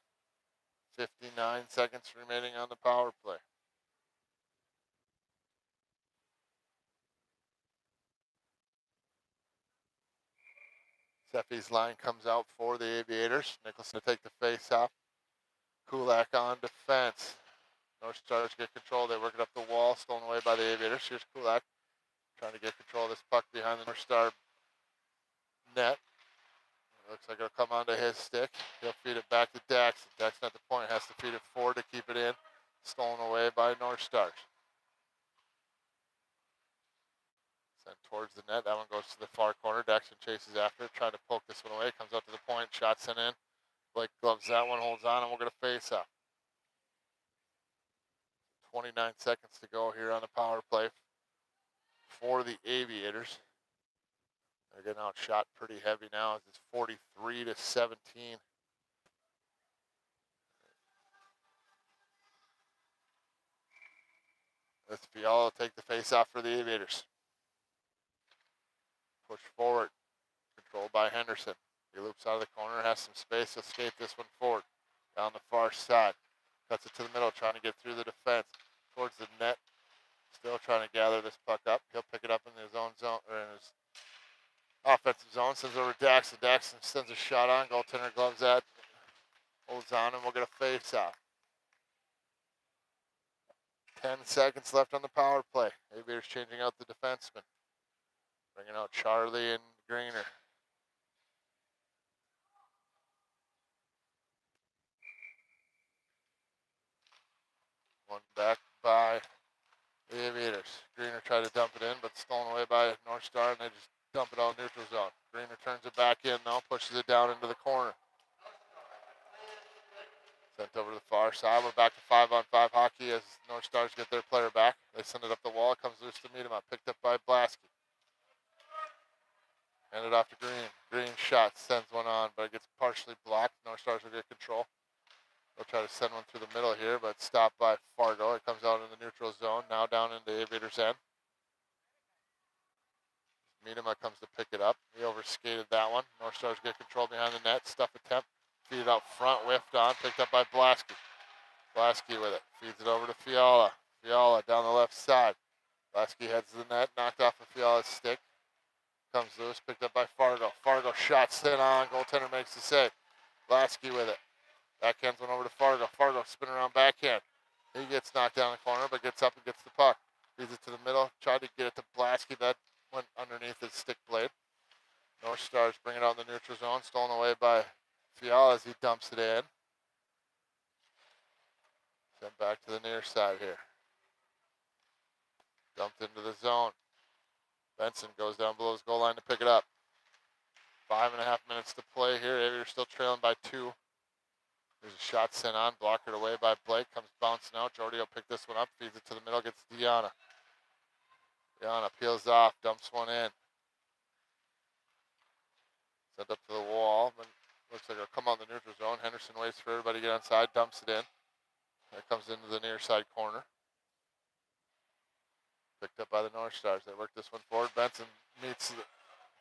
S1: 59 seconds remaining on the power play. Seffi's line comes out for the Aviators. Nicholson to take the face-off. Kulak on defense. North Stars get control. They work it up the wall, stolen away by the Aviators. Here's Kulak trying to get control of this puck behind the North Star net. Looks like it'll come onto his stick. He'll feed it back to Daxon. Daxon at the point has to feed it forward to keep it in. Stolen away by North Stars. Sent towards the net. That one goes to the far corner. Daxon chases after it, trying to poke this one away. Comes up to the point. Shot sent in. Blake gloves that one, holds on, and we're going to face off. 29 seconds to go here on the power play for the Aviators. They're getting outshot pretty heavy now as it's 43-17. This Fiala will take the face off for the Aviators. Push forward, controlled by Henderson. He loops out of the corner, has some space to skate this one forward. Down the far side, cuts it to the middle, trying to get through the defense. Towards the net, still trying to gather this puck up. He'll pick it up in his own zone, or in his offensive zone. Sends over to Daxon. Daxon sends a shot on. Goaltender gloves that. Holds on, and we'll get a face off. 10 seconds left on the power play. Aviators changing out the defenseman. Bringing out Charlie and Greener. One back by the Aviators. Greener tried to dump it in, but stolen away by North Star, and they just dump it out neutral zone. Greener turns it back in now, pushes it down into the corner. Sent over to the far side. We're back to 5-on-5 hockey as North Stars get their player back. They send it up the wall. It comes loose to meet him up. Picked up by Blasky. Handed off to Green. Green shot, sends one on, but it gets partially blocked. North Stars will get control. They'll try to send one through the middle here, but stopped by Fargo. It comes out in the neutral zone. Now down into Aviators' end. Miedema comes to pick it up. He overskated that one. North Stars get control behind the net. Stuff attempt. Feed it out front. Whiffed on. Picked up by Blasky. Blasky with it. Feeds it over to Fiala. Fiala down the left side. Blasky heads to the net. Knocked off of Fiala's stick. Comes loose. Picked up by Fargo. Fargo shot sent on. Goaltender makes the save. Blasky with it. Backhands one over to Fargo. Fargo spin around backhand. He gets knocked down in the corner, but gets up and gets the puck. Feeds it to the middle. Tried to get it to Blasky. That went underneath his stick blade. North Stars bring it out in the neutral zone. Stolen away by Fiala as he dumps it in. Sent back to the near side here. Dumped into the zone. Benson goes down below his goal line to pick it up. 5.5 minutes to play here. Aviators still trailing by 2. There's a shot sent on, blockered away by Blake. Comes bouncing out. Jordy will pick this one up, feeds it to the middle, gets Diana. Diana peels off, dumps one in. Sent up to the wall, but looks like it'll come on the neutral zone. Henderson waits for everybody to get onside, dumps it in. That comes into the near side corner. Picked up by the North Stars. They work this one forward. Benson meets the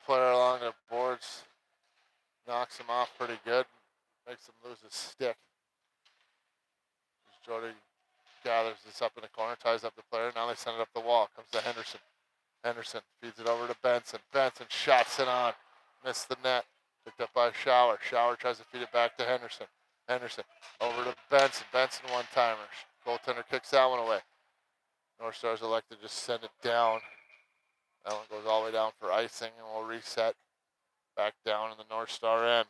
S1: player along the boards, knocks him off pretty good. Makes him lose his stick. As Jordy gathers this up in the corner, ties up the player. Now they send it up the wall. Comes to Henderson. Henderson feeds it over to Benson. Benson shots it on. Missed the net. Picked up by Shower. Shower tries to feed it back to Henderson. Henderson over to Benson. Benson one-timer. Goaltender kicks that one away. North Stars elect to just send it down. That one goes all the way down for icing, and we'll reset back down in the North Star end.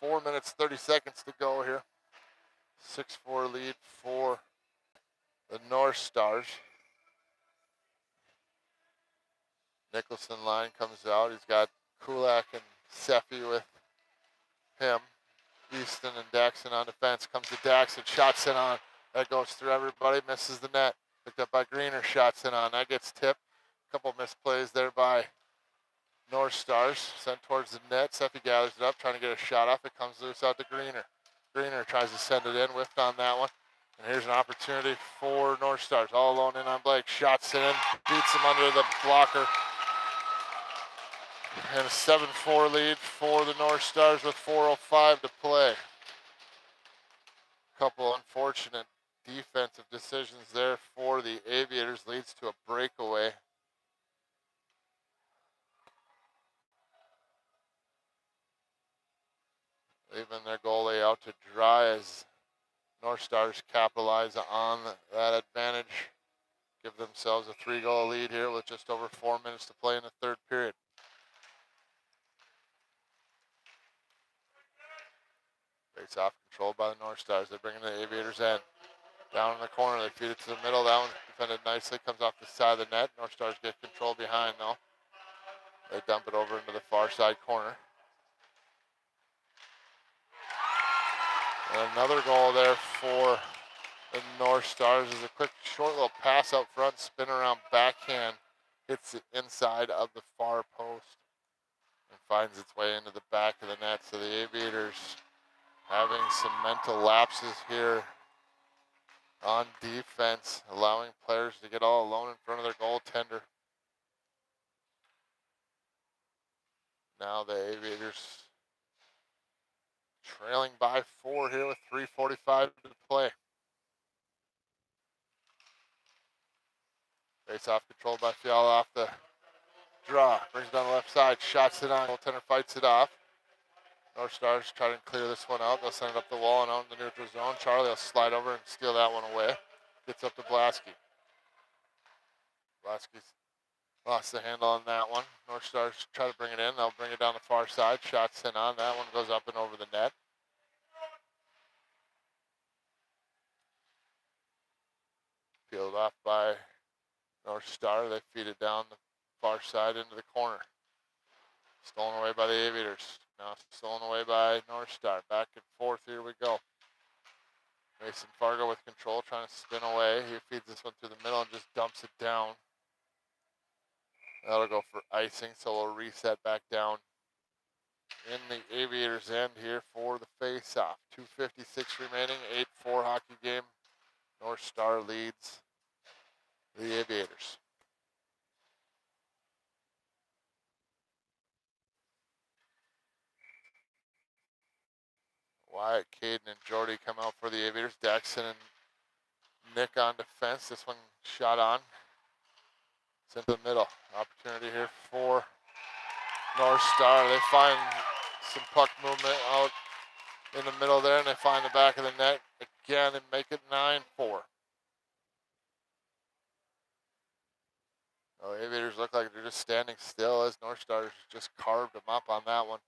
S1: 4 minutes, 30 seconds to go here. 6-4 lead for the North Stars. Nicholson line comes out. He's got Kulak and Seppi with him. Easton and Daxon on defense. Comes to Daxon. Shots in on. That goes through everybody. Misses the net. Picked up by Greener. Shots in on. That gets tipped. Couple misplays there by North Stars. Sent towards the net. Seppi gathers it up. Trying to get a shot off. It comes loose out to Greener. Greener tries to send it in. Whiffed on that one. And here's an opportunity for North Stars. All alone in on Blake. Shots in. Beats him under the blocker. And a 7-4 lead for the North Stars with 4:05 to play. Couple unfortunate defensive decisions there for the Aviators. Leads to a breakaway. Leaving their goalie out to dry as North Stars capitalize on that advantage. Give themselves a 3-goal lead here with just over 4 minutes to play in the third period. Face off controlled by the North Stars. They're bringing the Aviators in. Down in the corner, they feed it to the middle. That one's defended nicely. Comes off the side of the net. North Stars get control behind though. They dump it over into the far side corner. And another goal there for the North Stars is a quick, short little pass out front, spin around backhand, hits the inside of the far post, and finds its way into the back of the net. So the Aviators having some mental lapses here on defense, allowing players to get all alone in front of their goaltender. Now the Aviators trailing by 4 here with 3:45 to play. Face off controlled by Fiala off the draw. Brings it down the left side. Shots it on. Goaltender fights it off. North Stars try to clear this one out. They'll send it up the wall and out in the neutral zone. Charlie will slide over and steal that one away. Gets up to Blasky. Blasky's lost the handle on that one. North Stars try to bring it in. They'll bring it down the far side. Shots in on. That one goes up and over the net. Peeled off by North Star. They feed it down the far side into the corner. Stolen away by the Aviators. Now stolen away by North Star. Back and forth. Here we go. Mason Fargo with control, trying to spin away. He feeds this one through the middle and just dumps it down. That'll go for icing, so we'll reset back down in the Aviators' end here for the face-off. 2:56 remaining, 8-4 hockey game. North Star leads the Aviators. Wyatt, Caden, and Jordy come out for the Aviators. Daxon and Nick on defense. This one shot on. It's into the middle. Opportunity here for North Star. They find some puck movement out in the middle there, and they find the back of the net again and make it 9-4. Oh, Aviators look like they're just standing still as North Stars just carved them up on that one.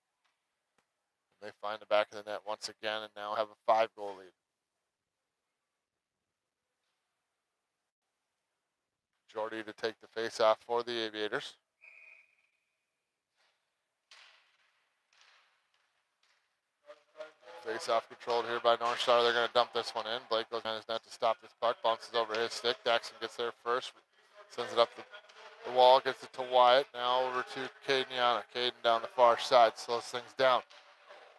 S1: They find the back of the net once again and now have a 5-goal lead. Jordy to take the face-off for the Aviators. Face-off controlled here by North Star. They're going to dump this one in. Blake goes on his net to stop this puck. Bounces over his stick. Daxon gets there first. Sends it up the wall. Gets it to Wyatt. Now over to Caden Yana. Caden down the far side. Slows things down.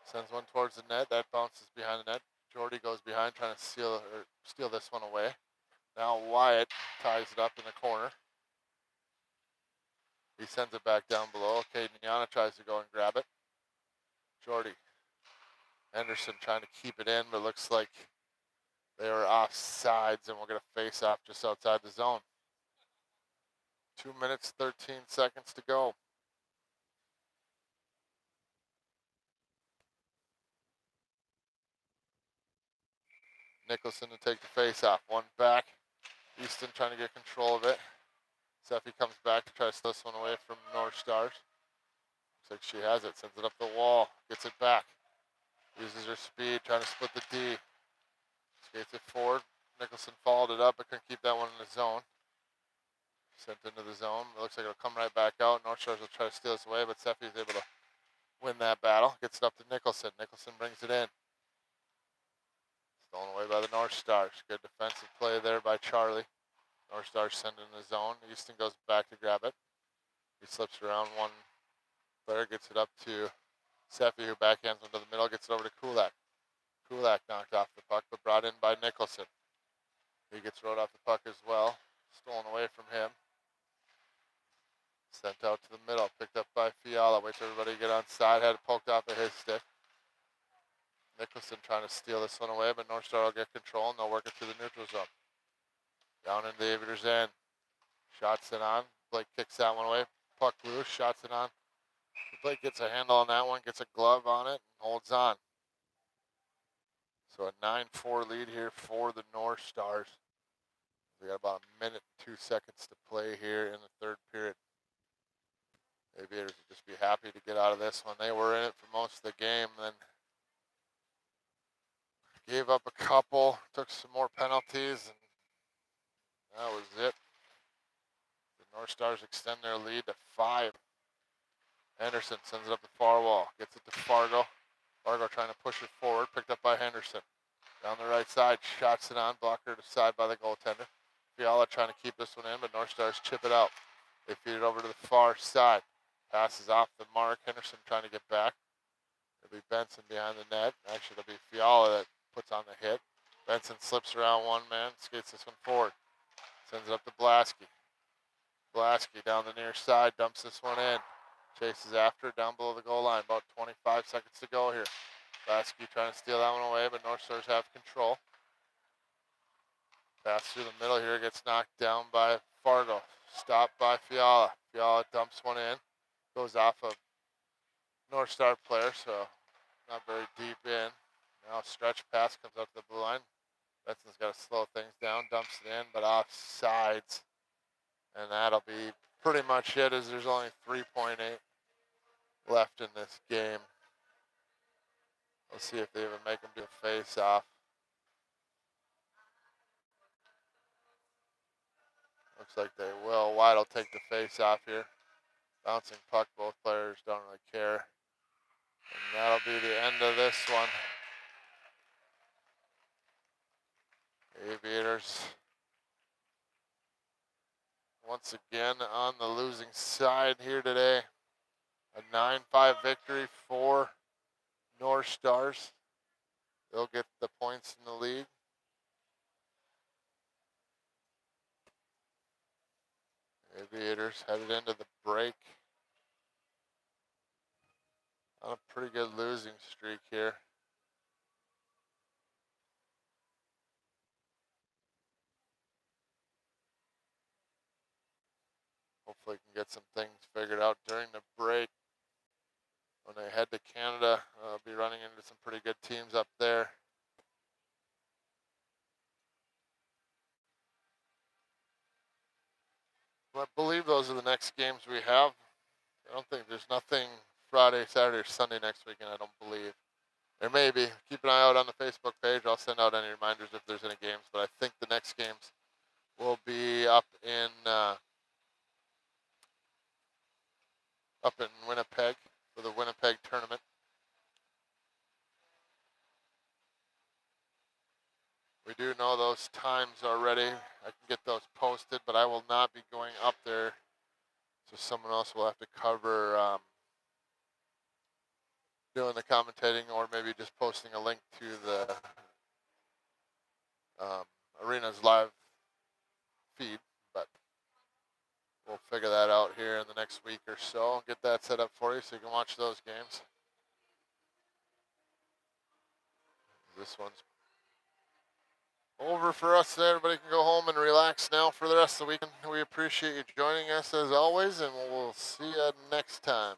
S1: Sends one towards the net. That bounces behind the net. Jordy goes behind trying to steal this one away. Now Wyatt ties it up in the corner. He sends it back down below. Caden Yana tries to go and grab it. Jordy. Henderson trying to keep it in, but looks like they were off sides and we're going to face off just outside the zone. 2 minutes, 13 seconds to go. Nicholson to take the face off. One back. Easton trying to get control of it. Seppi comes back to try to steal this one away from North Stars. Looks like she has it. Sends it up the wall. Gets it back. Uses her speed, trying to split the D. Skates it forward. Nicholson followed it up, but couldn't keep that one in the zone. Sent into the zone. It looks like it'll come right back out. North Stars will try to steal this away, but Seffi is able to win that battle. Gets it up to Nicholson. Nicholson brings it in. Stolen away by the North Stars. Good defensive play there by Charlie. North Stars send in the zone. Easton goes back to grab it. He slips around one player, gets it up to Seffi, who backhands him to the middle, gets it over to Kulak. Kulak knocked off the puck, but brought in by Nicholson. He gets rode off the puck as well. Stolen away from him. Sent out to the middle, picked up by Fiala. Waits for everybody to get on side, had it poked off of his stick. Nicholson trying to steal this one away, but North Star will get control, and they'll work it to the neutral zone. Down into the Aviators' end. Shots it on. Blake kicks that one away. Puck loose, shots it on. Blake gets a handle on that one, gets a glove on it, and holds on. So a 9-4 lead here for the North Stars. We got about a minute and 2 seconds to play here in the third period. Aviators would just be happy to get out of this one. They were in it for most of the game, then gave up a couple, took some more penalties, and that was it. The North Stars extend their lead to 5. Henderson sends it up the far wall, gets it to Fargo. Fargo trying to push it forward, picked up by Henderson. Down the right side, shots it on, blocker to side by the goaltender. Fiala trying to keep this one in, but North Stars chip it out. They feed it over to the far side. Passes off the mark. Henderson trying to get back. It'll be Benson behind the net. Actually, it'll be Fiala that puts on the hit. Benson slips around one man, skates this one forward. Sends it up to Blasky. Blasky down the near side, dumps this one in. Chases after it down below the goal line. About 25 seconds to go here. Blasky trying to steal that one away, but North Stars have control. Pass through the middle here, gets knocked down by Fargo. Stopped by Fiala. Fiala dumps one in. Goes off a North Star player, so not very deep in. Now stretch pass comes up to the blue line. Benson's got to slow things down, dumps it in, but off sides. And that'll be pretty much it, as there's only 3.8 left in this game. Let's see if they even make them do a face-off. Looks like they will. White will take the face-off here. Bouncing puck, both players don't really care. And that'll be the end of this one. Aviators once again on the losing side here today. A 9-5 victory for North Stars. They'll get the points in the league. Aviators headed into the break on a pretty good losing streak here. Hopefully can get some things figured out during the break. When they head to Canada, I'll be running into some pretty good teams up there. I believe those are the next games we have. I don't think there's nothing Friday, Saturday, or Sunday next weekend, I don't believe. There may be. Keep an eye out on the Facebook page. I'll send out any reminders if there's any games, but I think the next games will be up in Winnipeg for the Winnipeg tournament. We do know those times already. I can get those posted, but I will not be going up there. So someone else will have to cover doing the commentating, or maybe just posting a link to the arena's live feed. But we'll figure that out here in the next week or so. Get that set up for you so you can watch those games. This one's over for us. Everybody can go home and relax now for the rest of the weekend. We appreciate you joining us as always, and we'll see you next time.